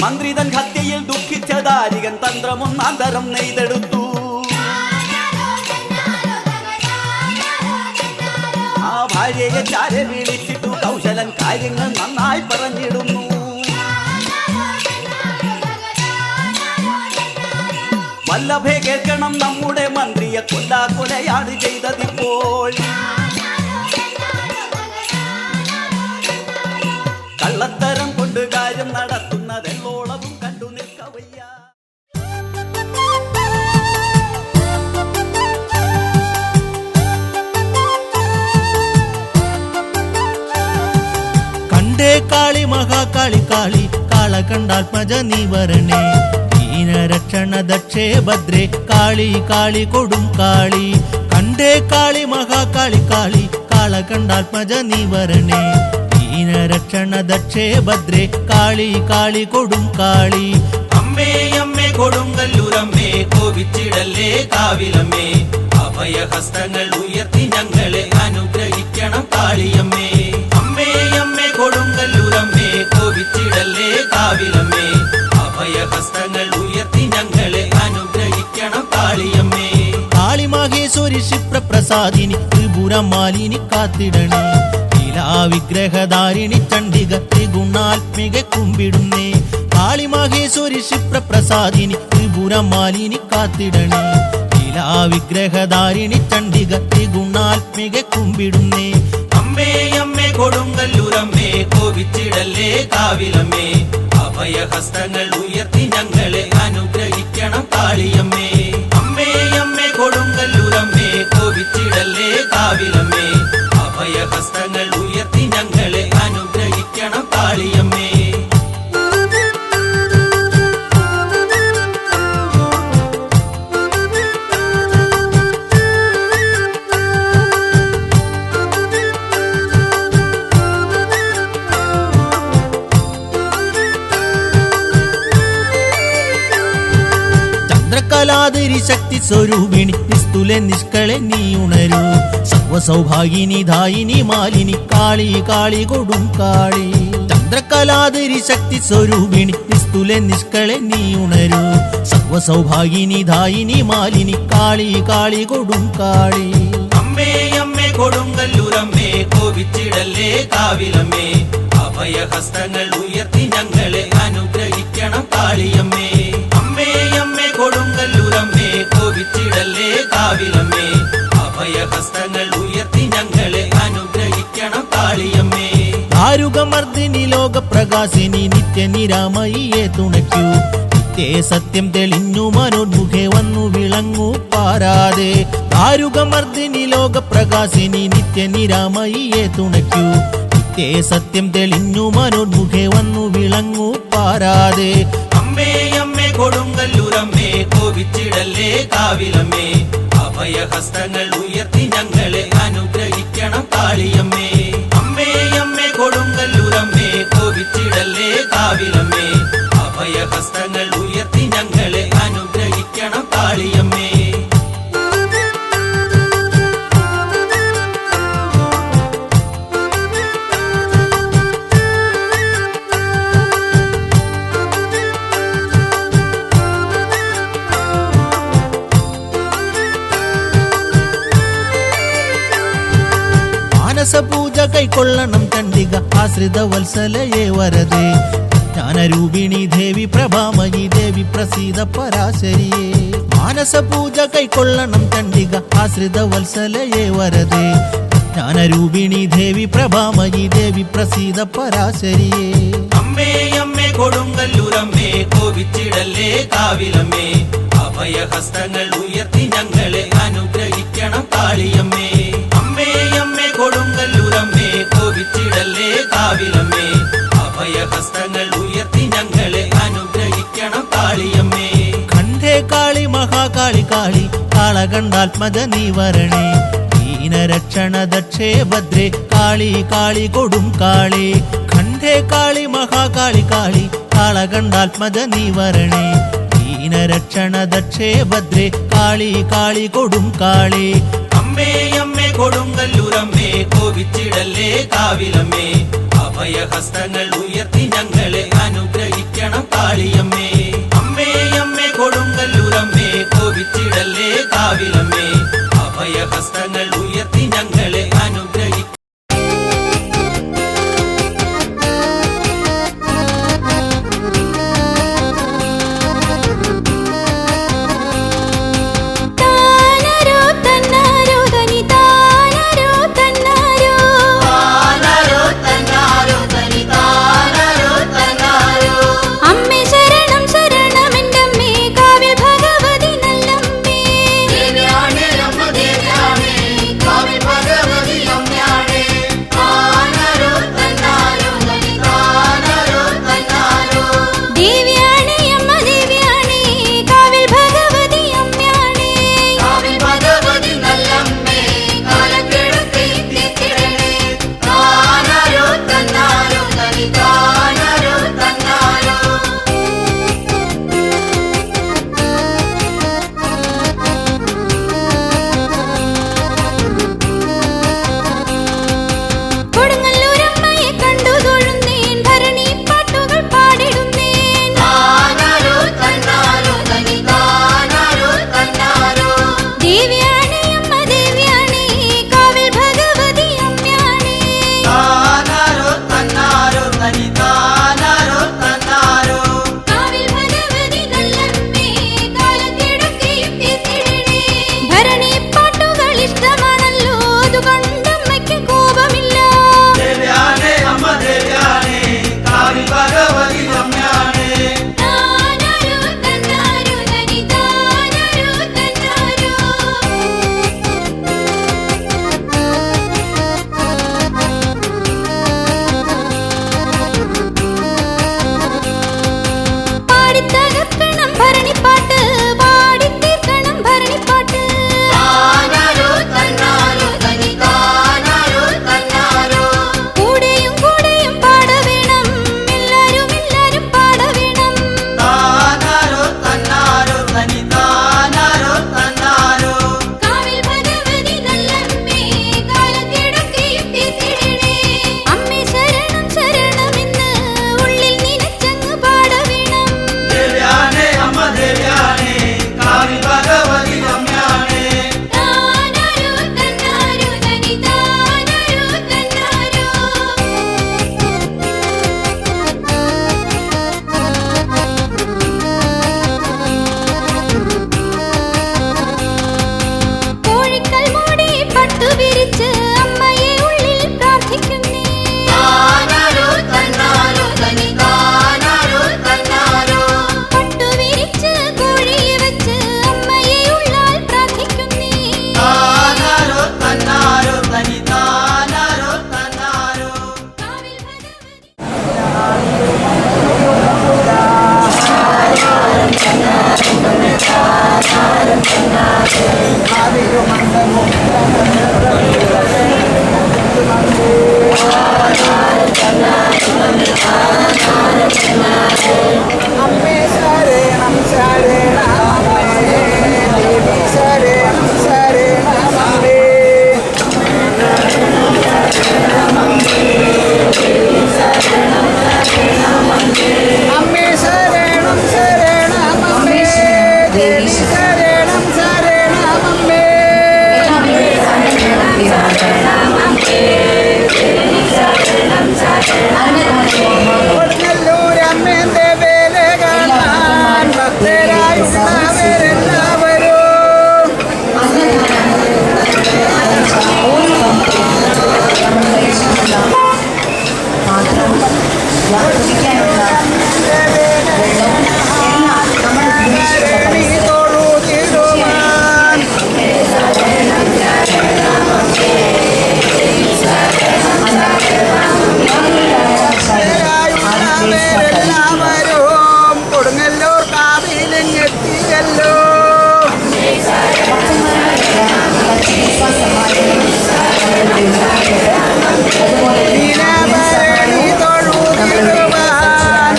മന്ത്രിതൻ ഹത്യയിൽ ദുഃഖിച്ച ദാരികൻ തന്ത്രമൊന്നാന്തരം നെയ്തെടുത്തു. ആ ഭാര്യയെ ചാരെ വിളിച്ചിട്ടു കൗശലൻ കാര്യങ്ങൾ നന്നായി പറഞ്ഞിടുന്നു. വല്ലഭേ കേൾക്കണം നമ്മുടെ മന്ത്രിയെ കൊലയാണ് ചെയ്തതിപ്പോൾ. കള്ളത്തരം കൊണ്ട് കാര്യം നടത്തുന്നതെല്ലോളവും കണ്ടു നിൽക്കവയ്യ. കണ്ടേ കാളി മഹാകാളി കാളി കാള കണ്ടാത്മജ നീ വരണേ. ദീനരക്ഷണ ദക്ഷേ ഭദ്രേ കാളി കാളി കൊടും കാളി. കണ്ടേ കാളി മഹാകാളി കാളി കാള കണ്ടാത്മജ നീ വരണേ. ദീനരക്ഷണ ദക്ഷേ ഭദ്രേ കാളി കാളി കൊടും കാളി. അമ്മേ അമ്മേ കൊടുങ്കല്ലൂരമ്മേ കോപിച്ചിടല്ലേ കാവിലമ്മേ. അഭയഹസ്തങ്ങൾ ഉയർത്തി ഞങ്ങളെ അനുഗ്രഹിക്കണം കാളിയമ്മേ. അമ്മേ അമ്മേ കൊടുങ്കല്ലൂരമ്മേ കോപിച്ചിടല്ലേ കാവിലമ്മേ. അഭയഹസ്തങ്ങൾ ഉയർത്തി ഞങ്ങളെ അനുഗ്രഹിക്കണം കാളിയമ്മേ. കാളി മഹേശ്വരി ക്ഷിപ്രപ്രസാദിനി ത്രിപുരമാലിനി കാത്തിടണേ. വിഗ്രഹധാരിണി ചണ്ഡിക ത്രിഗുണാത്മിക കുമ്പിടുന്നേ. കാളി മഹേശ്വരി ക്ഷിപ്രപ്രസാദിനി ത്രിപുരമാലിനി കാത്തിടണേ. വിഗ്രഹധാരിണി ചണ്ഡിക ത്രിഗുണാത്മിക കുമ്പിടുന്നേ. അമ്മേ അമ്മേ കൊടുങ്കല്ലൂരമ്മേ കോപിച്ചിടല്ലേ കാവിലമ്മേ. അഭയഹസ്തങ്ങൾ ഉയർത്തി ഞങ്ങളെ അനുഗ്രഹിക്കണം കാളിയമ്മേ. അമ്മേ അമ്മേ കൊടുങ്കല്ലൂരമ്മേ കോപിച്ചിടല്ലേ കാവിലമ്മേ. അഭയഹസ്തങ്ങൾ ഉയർത്തി ഞങ്ങളെ അനുഗ്രഹിക്കണം കാളിയമ്മേ. ചന്ദ്രകലാതിരി ശക്തി സ്വരൂപിണി നിസ്തുലെ നിഷ്കളെ നീ ഉണരൂ. സർവസൗഭാഗിനി ധായിനി മാലിനി കാളി കാളി കൊടും കാളി. ചന്ദ്രകലാതിരി ശക്തി സ്വരൂപിണി നിസ്തുലെ നിഷ്കളെ നീ ഉണരൂ. സർവസൗഭാഗിനി ധായിനി മാലിനി കാളി കാളി കൊടും കാളി. അമ്മേ അമ്മേ കൊടുങ്കല്ലൂരമ്മേ കോപിച്ചിടല്ലേ കാവിലമ്മേ. അഭയഹസ്തങ്ങൾ ഉയർത്തി ഞങ്ങളെ അനുഗ്രഹിക്കണം കാളിയമ്മേ. അമ്മേ അമ്മേ കൊടുങ്കല്ലൂരമ്മേ കോപിച്ചിടല്ലേ കാവിലമ്മേ. അഭയഹസ്തങ്ങൾ ഉയർത്തി ഞങ്ങളെ അനുഗ്രഹിക്കണം കാളിയമ്മേ. ദാരുകമർദ്ദിനി ലോകപ്രകാശിനി നിത്യനിരാമയിയെ തുണയ്ക്കൂ. നിത്യേ സത്യം തെളിഞ്ഞു മനോന്മുഖേ വന്നു വിളങ്ങൂ പാരാതെ. ദാരുകമർദ്ദിനി ലോകപ്രകാശിനി നിത്യനിരാമയിയെ തുണയ്ക്കൂ. നിത്യേ സത്യം തെളിഞ്ഞു മനോന്മുഖേ വന്നു വിളങ്ങൂ പാരാതെ. അമ്മേ അമ്മേ കൊടുങ്കല്ലൂരമ്മേ കോപിച്ചിടല്ലേ കാവിലമ്മേ. അഭയഹസ്തങ്ങൾ ഉയർത്തി ഞങ്ങളെ അനുഗ്രഹിക്കണം കാളിയമ്മേ. അമ്മേ അമ്മേ കൊടുങ്കല്ലൂരമ്മേ കോപിച്ചിടല്ലേ കാവിലമ്മേ. അഭയഹസ്തങ്ങൾ ഉയർത്തി ഞങ്ങളെ അനുഗ്രഹിക്കണം കാളിയമ്മേ. കൈക്കൊള്ളണം ചണ്ഡിക ആശ്രിത വത്സലയേ വരദേ ജ്ഞാനരൂപിണി ദേവി പ്രഭാമയി ദേവി പ്രസീത പരാശരിയേ മാനസ പൂജ കൈക്കൊള്ളണം ചണ്ഡിക ആശ്രിത വത്സലയേ വരദേ ജ്ഞാനരൂപിണി ദേവി പ്രഭാമയി ദേവി പ്രസീത പരാശരിയേ അമ്മേ അമ്മേ കൊടുങ്ങല്ലൂരമ്മേ കോപിച്ചിടല്ലേ കാവിലമ്മേ അഭയഹസ്തങ്ങൾ ഉയർത്തി ഞങ്ങളെ അനുഗ്രഹിക്കണം കാളിയമ്മേ അമ്മേ അമ്മേ കൊടുങ്ങല്ലൂരമ്മേ കോപിച്ചിടല്ലേ കാവിലമ്മേ അഭയഹസ്തങ്ങൾ ഉയർത്തി ഞങ്ങളെ അനുഗ്രഹിക്കണം കാളിയമ്മേ ഖണ്ഡേ കാളി മഹാകാളി കാളി കാളകണ്ഠാത്മജ നീ വരണേ ദീനരക്ഷണ ദക്ഷേ ഭദ്രേ കാളി കാളി കൊടും കാളി ഖണ്ഡേ കാളി മഹാകാളി കാളി കാളകണ്ഠാത്മജ നീ വരണേ ദീനരക്ഷണ ദക്ഷേ ഭദ്രേ കാളി കാളി കൊടും കാളി അമ്മേ അമ്മേ കൊടുങ്ങല്ലൂരമ്മേ കോപിച്ചിടല്ലേ കാവിലമ്മേ അഭയഹസ്തങ്ങൾ ഉയർത്തി ഞങ്ങളെ അനുഗ്രഹിക്കണം കാളിയമ്മേ അമ്മേ അമ്മേ കൊടുങ്ങല്ലൂരമ്മേ കോപിച്ചിടല്ലേ കാവിലമ്മേ അഭയഹസ്തങ്ങൾ ഉയർത്തി ഞങ്ങളെ അനുഗ്രഹിക്കണം അമ്മേ ശരണം ശരണം എൻ്റെ അമ്മേ കാവ്യ കുടിക്കാനുള്ള വെള്ളം എല്ലാം നമ്മൾ എല്ലാവരും കൊടുങ്ങല്ലൂർ കാവിലെത്തിയല്ലോ തൊഴുതിടുവാൻ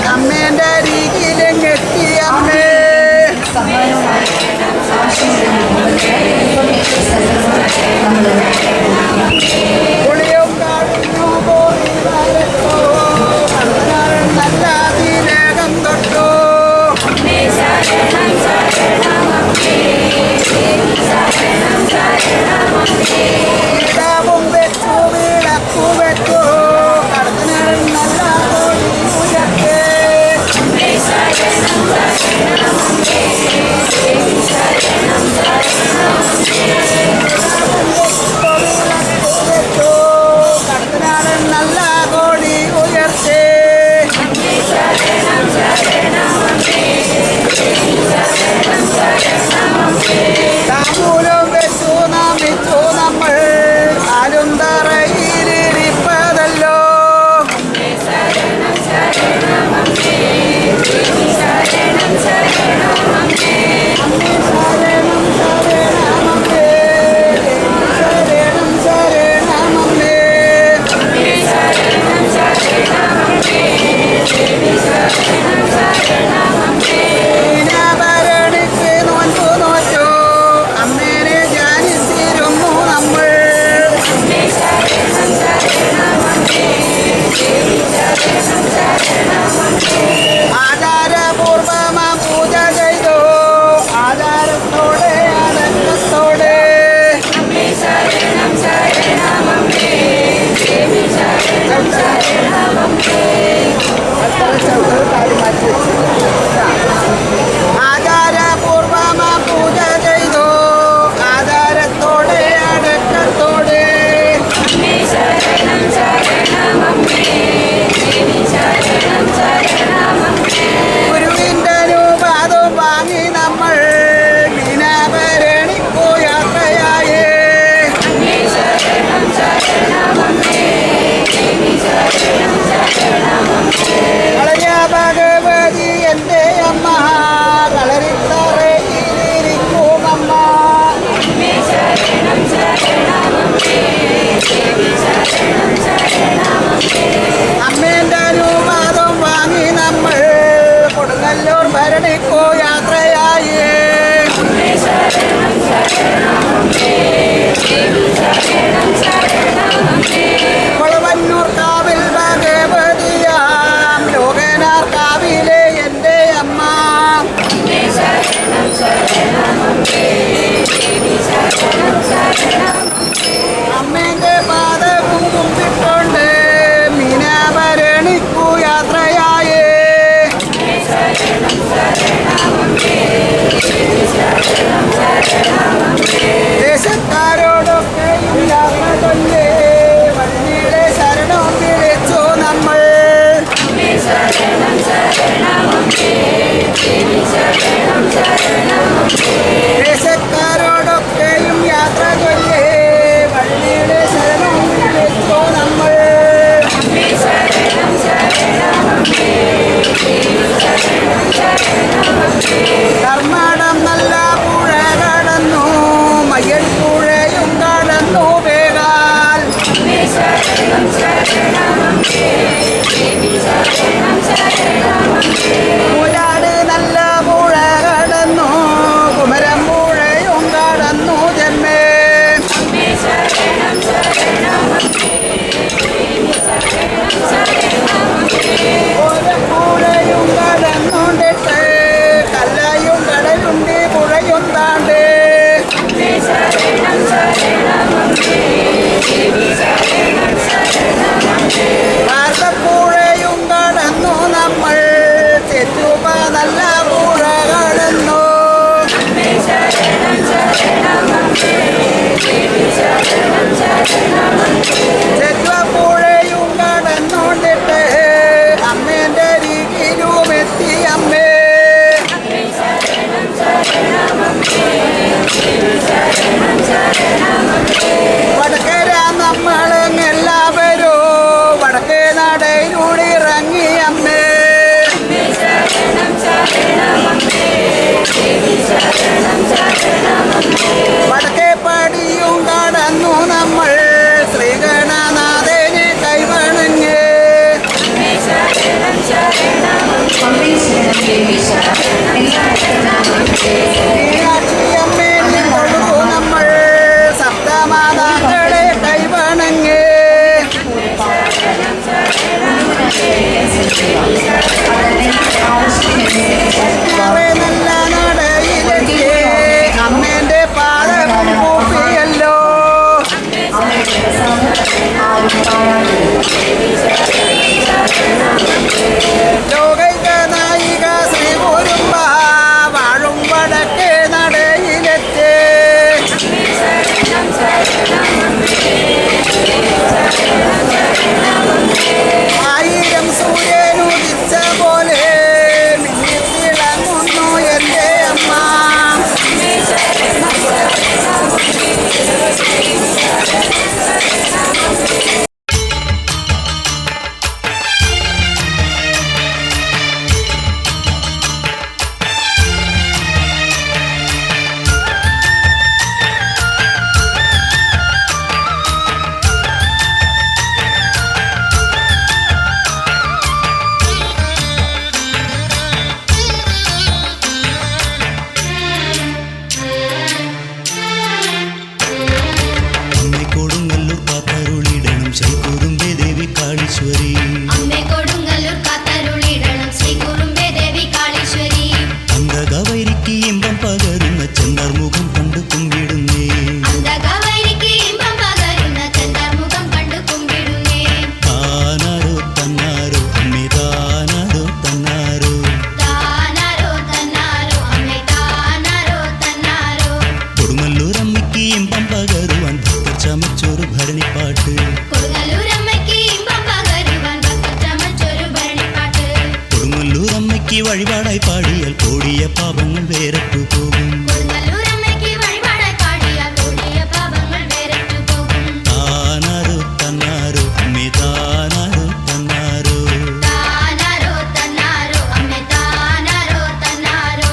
കൊടുങ്ങല്ലൂരമ്മയ്ക്ക് വഴിപാടായി പാടിയാൽ കോടിയ പാപങ്ങൾ വേരറ്റു പോകും. കൊടുങ്ങല്ലൂരമ്മയ്ക്ക് വഴിപാടായി പാടിയാൽ കോടിയ പാപങ്ങൾ വേരറ്റു പോകും. താനാരോ തന്നാരോ അമ്മേ താനാരോ തന്നാരോ. താനാരോ തന്നാരോ അമ്മേ താനാരോ തന്നാരോ.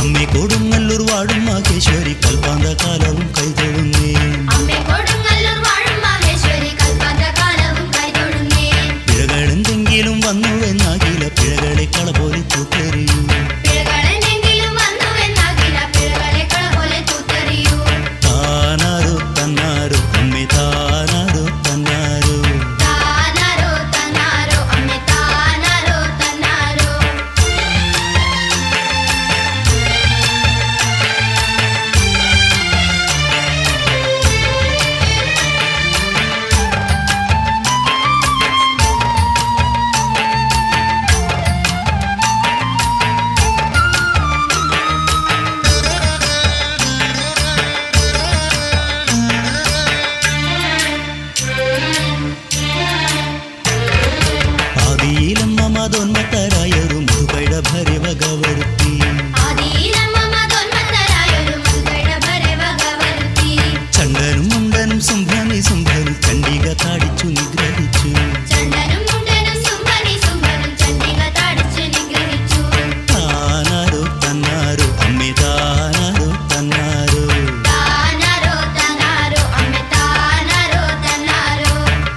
അമ്മേ കൊടുങ്ങല്ലൂർ വാഴും മഹേശ്വരി കൽപ്പാന്ത കാലവും കൈതൊഴുന്നേ. അമ്മേ കൊടുങ്ങല്ലൂർ വാഴും മഹേശ്വരി കൽപ്പാന്ത കാലവും കൈതൊഴുന്നേ. പിഴകളെന്തെങ്കിലും വന്നുവെന്നാകില പിഴകളെ കള പോലെ തൂത്തെറിയൂ. പിഴകളെന്തെങ്കിലും വന്നുവെന്നാകില പിഴകളെ കള പോലെ തൂത്തെറിയൂ. താനാരോ തന്നാരോ അമ്മേ താനാരോ തന്നാരോ. താനാരോ തന്നാരോ അമ്മേ താനാരോ തന്നാരോ. ആദിയിലമ്മ മതോന്മത്തരായൊരു മുതുകൈട ഭരിവകവരുത്തി. ആദിയിലമ്മ മതോന്മത്തരായൊരു മധുകൈട ഭരവകവരുത്തി. ചണ്ടനും മുണ്ടനും സുംഭനി സുംഭനും ചണ്ഡിക താടിച്ചു നിഗ്രഹിച്ചു. ചണ്ടനും മുണ്ടനും സുംഭനി സുംഭനും ചണ്ഡിക താടിച്ചു നിഗ്രഹിച്ചു. താനാരോ തന്നാരോ അമ്മേ താനാരോ തന്നാരോ. താനാരോ തന്നാരോ അമ്മേ താനാരോ തന്നാരോ.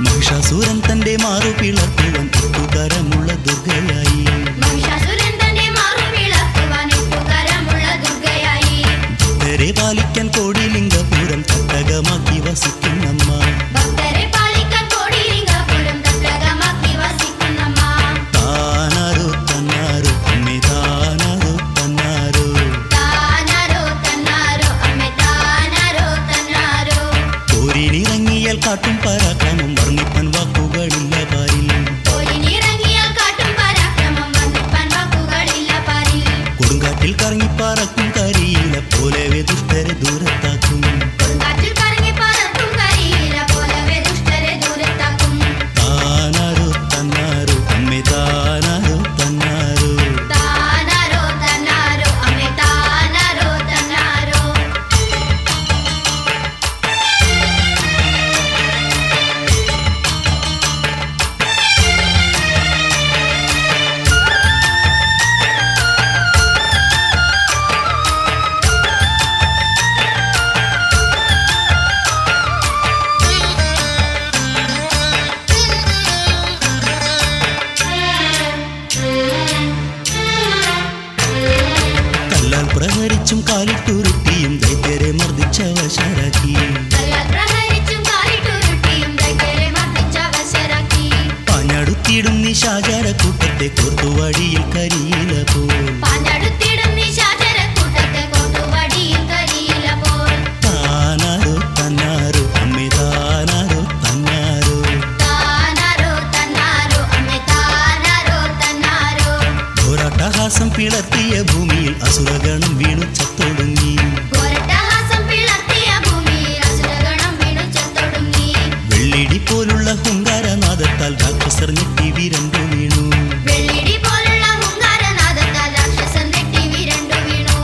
മഹിഷാസുരൻ തന്റെ മാറു പിളർത്തുവാൻ എട്ടുകരമുള്ള ദുർഗയായി. മഹിഷാസുരൻ തന്റെ മാറു പിളർത്തുവാൻ എട്ടുകരമുള്ള ദുർഗയായി. ഭക്തരെ പാലിക്കാൻ കോടിലിംഗപുരം തട്ടകമാക്കി വസിക്കുന്നമ്മ. ഭക്തരെ പാലിക്കാൻ കോടിലിംഗപുരം തട്ടകമാക്കി വസിക്കുന്നമ്മ. താനാരോ തന്നാരോ അമ്മേ താനാരോ തന്നാരോ. താനാരോ തന്നാരോ അമ്മേ താനാരോ തന്നാരോ. പോരിനിറങ്ങിയാൽ കാട്ടും പരാക്രമം വർണ്ണിപ്പൻ വാക്കുകളില്ല പാരിൽ. പോരിനിറങ്ങിയാൽ കാട്ടും പരാക്രമം വർണ്ണിപ്പാൻ വാക്കുകളില്ല പാരിൽ. കൊടുങ്കാറ്റിൽ കറങ്ങിപ്പാറക്കും കരിയില പോലവെ ദുഷ്ടരെ ദൂരത്താക്കും. കൊടുങ്കാറ്റിൽ കറങ്ങി പറക്കും കരിയില പോലവെ ദുഷ്ടരെ ദൂരത്താക്കും. താനാരോ തന്നാരോ അമ്മേ താനാരോ തന്നാരോ. താനാരോ തന്നാരോ അമ്മേ താനാരോ തന്നാരോ. കല്ലാൽ പ്രഹരിച്ചും കാലിട്ടുരുട്ടിയും ദൈത്യരെ മർദ്ദിച്ച വശരാക്കി. കല്ലാൽ പ്രഹരിച്ചും കാലിട്ടുരുട്ടിയും ദൈത്യരെ മർദ്ദിച്ച വശരാക്കി. പാഞ്ഞടുത്തിടും നിശാചാരക്കൂട്ടത്തെ കോർത്തുവടിയിൽ കരിയില പോൽ. പാഞ്ഞടുത്തിടും നിശാചരക്കൂട്ടത്തെ കോർത്തുവടിയിൽ കരിയില പോൽ. താനാരോ തന്നാരോ അമ്മേ താനാരോ തന്നാരോ. താനാരോ തന്നാരോ അമ്മേ താനാരോ തന്നാരോ. ഘോരാട്ടഹാസം പിളർത്തിയ ഭൂമിയിൽ അസുരഗണം വീണു ചത്തൊടുങ്ങി. ഘോരട്ടഹാസം പിളർത്തിയ ഭൂമിയിൽ അസുരഗണം വീണു ചത്തൊടുങ്ങി. വെള്ളിടി പോലുള്ള ഹുങ്കാരനാദത്താൽ രാക്ഷസർ ഞെട്ടി വിരണ്ടു വീണു. വെള്ളിടി പോലുള്ള ഹുങ്കാരനാദത്താൽ രാക്ഷസൻ നെട്ടി വിരണ്ടു വീണു.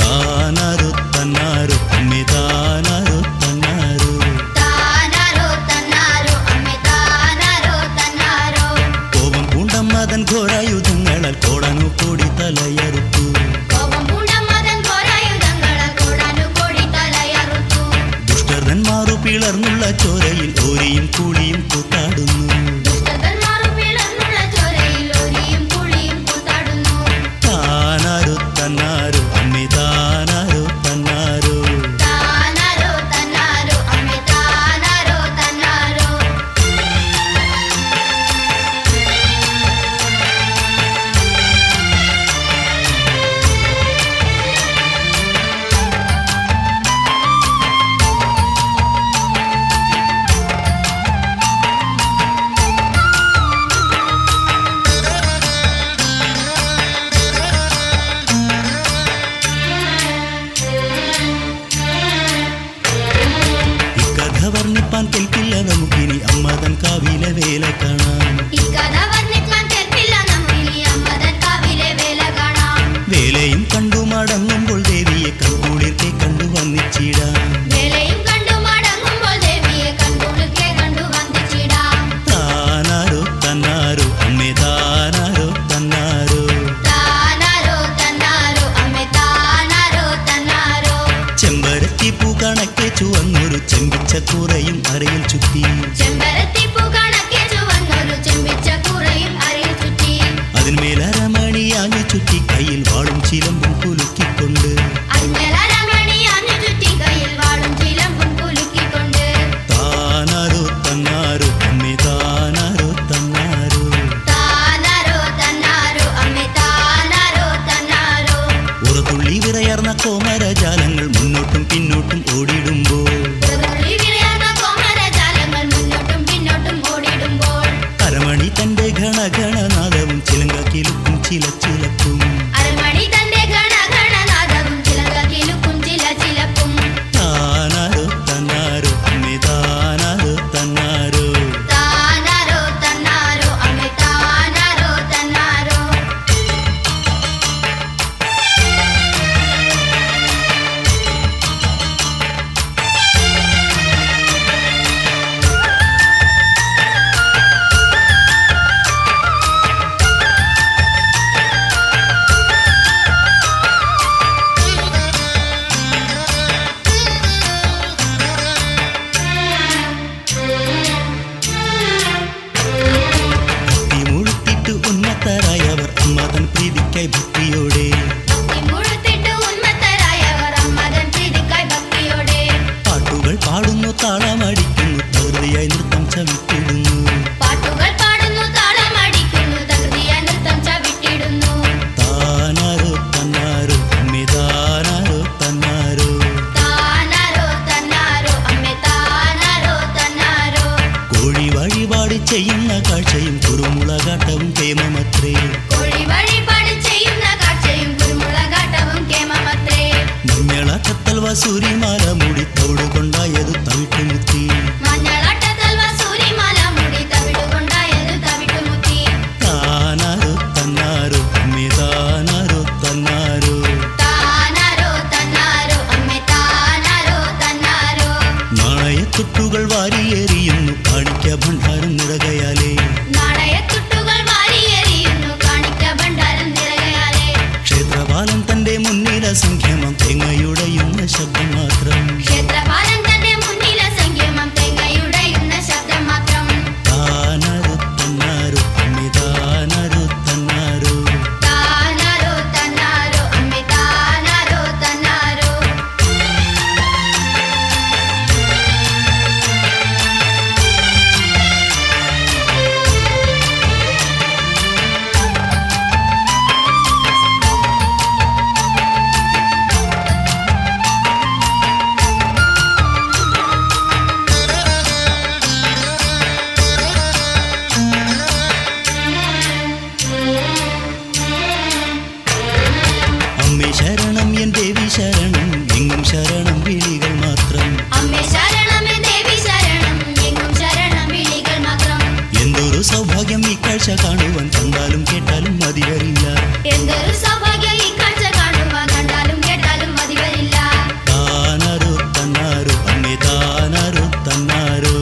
താനാരോ തന്നാരോ അമ്മേ താനാരോ തന്നാരോ. താനാരോ തന്നാരോ അമ്മേ താനാരോ തന്നാരോ. കോപം പൂണ്ടമ്മതൻ ഘോരായുധങ്ങളാൽ കോടാനു കോടി തലയറുത്തു. കോപം പൂണ്ട മതൻ ഘോരായുധങ്ങളാൽ കോടാനുകോടി തലയറുത്തു. ദുഷ്ടർതൻ മാറു പിളർന്നുള്ള ചോരയിൽ ഓരിയും കൂളിയും കൂത്താടുന്നു. ദുഷ്ടന്മാരു പിളർന്നുള്ള ചോരയിൽ ഓരിയും കുളിയും കൂത്താടുന്നു. താനാരോ തന്നാരോ അമ്മേ താനാരോ തന്നാരോ. താനാരോ തന്നാരോ അമ്മേ താനാരോ തന്നാരോ. അൽമേലരമണിയാഞ്ഞു ചുറ്റി കയ്യിൽ വാളും ചിലമ്പും കുലുക്കിക്കൊണ്ട് താനാരോ തന്നാരോ അമ്മേ താനാരോ തന്നാരോ ഉറതുള്ളി വിറയർന്ന കോമരജാലങ്ങൾ മുന്നോട്ടും പിന്നോട്ടും ഓടിടുമ്പോൾ അരമണി തന്റെ ഘണഘണനാദവും ചിലങ്കാക്കിലുക്കും ചിലച്ചിലപ്പും താനാരോ തന്നാരോ അമ്മേ താനാരോ തന്നാരോ മുഴുത്തിട്ട് ഉന്നതരായവർ അമ്മതൻ പ്രീതിക്കായി ഭക്തിയോടെ പാട്ടുകൾ പാടുന്നു താളമടിക്കുന്നു തകൃതിയായി നൃത്തം ചവിട്ടിടുന്നു താനാരോ തന്നാരോ അമ്മേ താനാരോ തന്നാരോ കോഴി വഴിപാട് ചെയ്യുന്ന കാഴ്ചയും കുറുമുളകാട്ടവും കേമമത്രേ മഞ്ഞളക്കത്തൽ വസൂരിമാല മുടി തോടുകൊണ്ടായത് തവിട്ടുമുത്തി താനാരോ തന്നാരോ അമ്മേ താനാരോ തന്നാരോ നാണയത്തുട്ടുകൾ വാരിയെറിയുന്നു കാണിക്ക ഭണ്ഡാരം നിറകയാലേ ക്ഷേത്രപാലം തന്റെ മുന്നിൽ അസംഖ്യമം തേങ്ങയുടയുന്ന ശബ്ദം മാത്രം താനാരോ തന്നാരോ അമ്മേ താനാരോ തന്നാരോ അമ്മേ ശരണം എൻ ദേവി ശരണം എങ്ങും ശരണം വിളികൾ മാത്രം എന്തൊരു സൗഭാഗ്യം ഈ കാഴ്ച കാണുവാൻ കണ്ടാലും കേട്ടാലും മതി വരില്ല താനാരോ തന്നാരോ അമ്മേ താനാരോ തന്നാരോ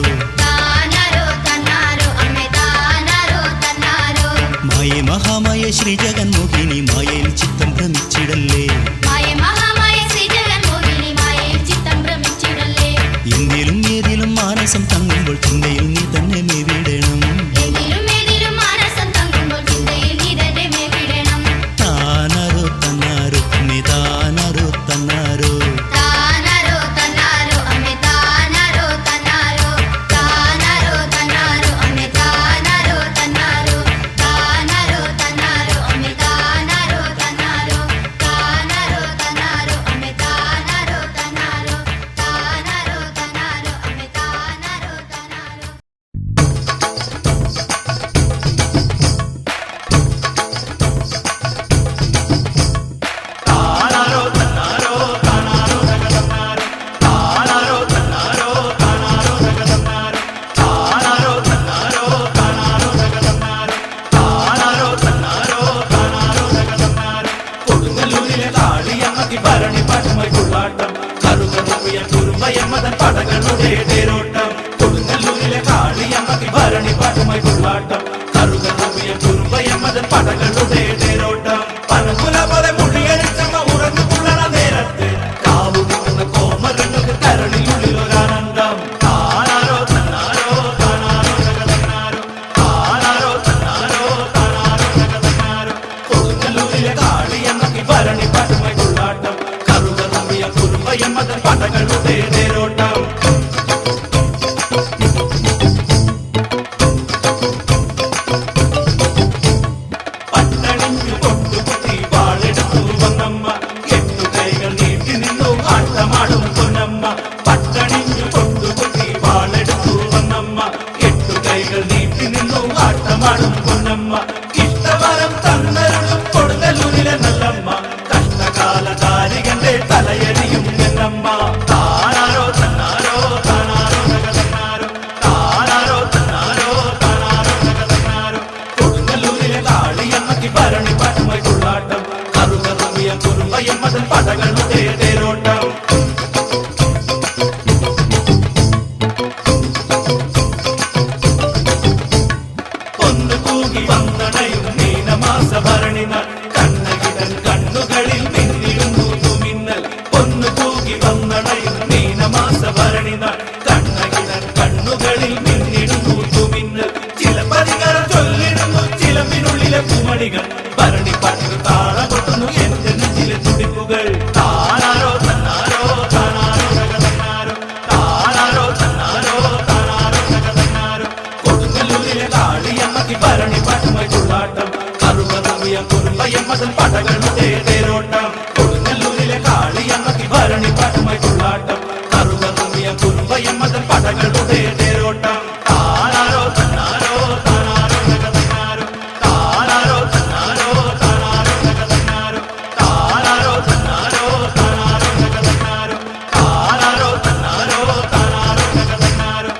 മായേ മഹാമായ ശ്രീ ജഗന്മോഹിനി മായയിൽ ചിത്തം ഭ്രമിച്ചിടല്ലേ എന്തിലും ഏതിലും മാനസം തങ്ങുമ്പോൾ ചിന്തയിൽ നീ തന്നെ മേവിടണം താനാരോ തന്നാരോ അമ്മേ താനാരോ തന്നാരോ മണികൾ ഭരണിപ്പാട്ടിന് താളം കൊട്ടുന്നു എന്റെ നെഞ്ചിലെ തുടിപ്പുകൾ താനാരോ തന്നാരോ താനാരോ തന്നാരോ താനാരോ തന്നാരോ താനാരോ തന്നാരോ കൊടുങ്ങല്ലൂരിലെ കാളിയമ്മക്ക് ഭരണിപ്പാട്ടുമായി തുള്ളാട്ടം കറുകറുമിയം കുറുമ്പയമ്മതൻ പടകളുടെ തേരോട്ടം കൊടുങ്ങല്ലൂരിലെ കാളിയമ്മക്ക് ഭരണിപ്പാട്ടുമായി തുള്ളാട്ടം കറുകറുമിയം കുറുമ്പയമ്മതൻ പടകളുടെ തേരോട്ടം താനാരോ തന്നാരോ താനാരോ തന്നാരോ താനാരോ തന്നാരോ താനാരോ തന്നാരോ താനാരോ തന്നാരോ താനാരോ തന്നാരോ താനാരോ തന്നാരോ താനാരോ തന്നാരോ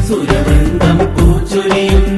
സുരവൃന്ദം പൂച്ചൊരിയും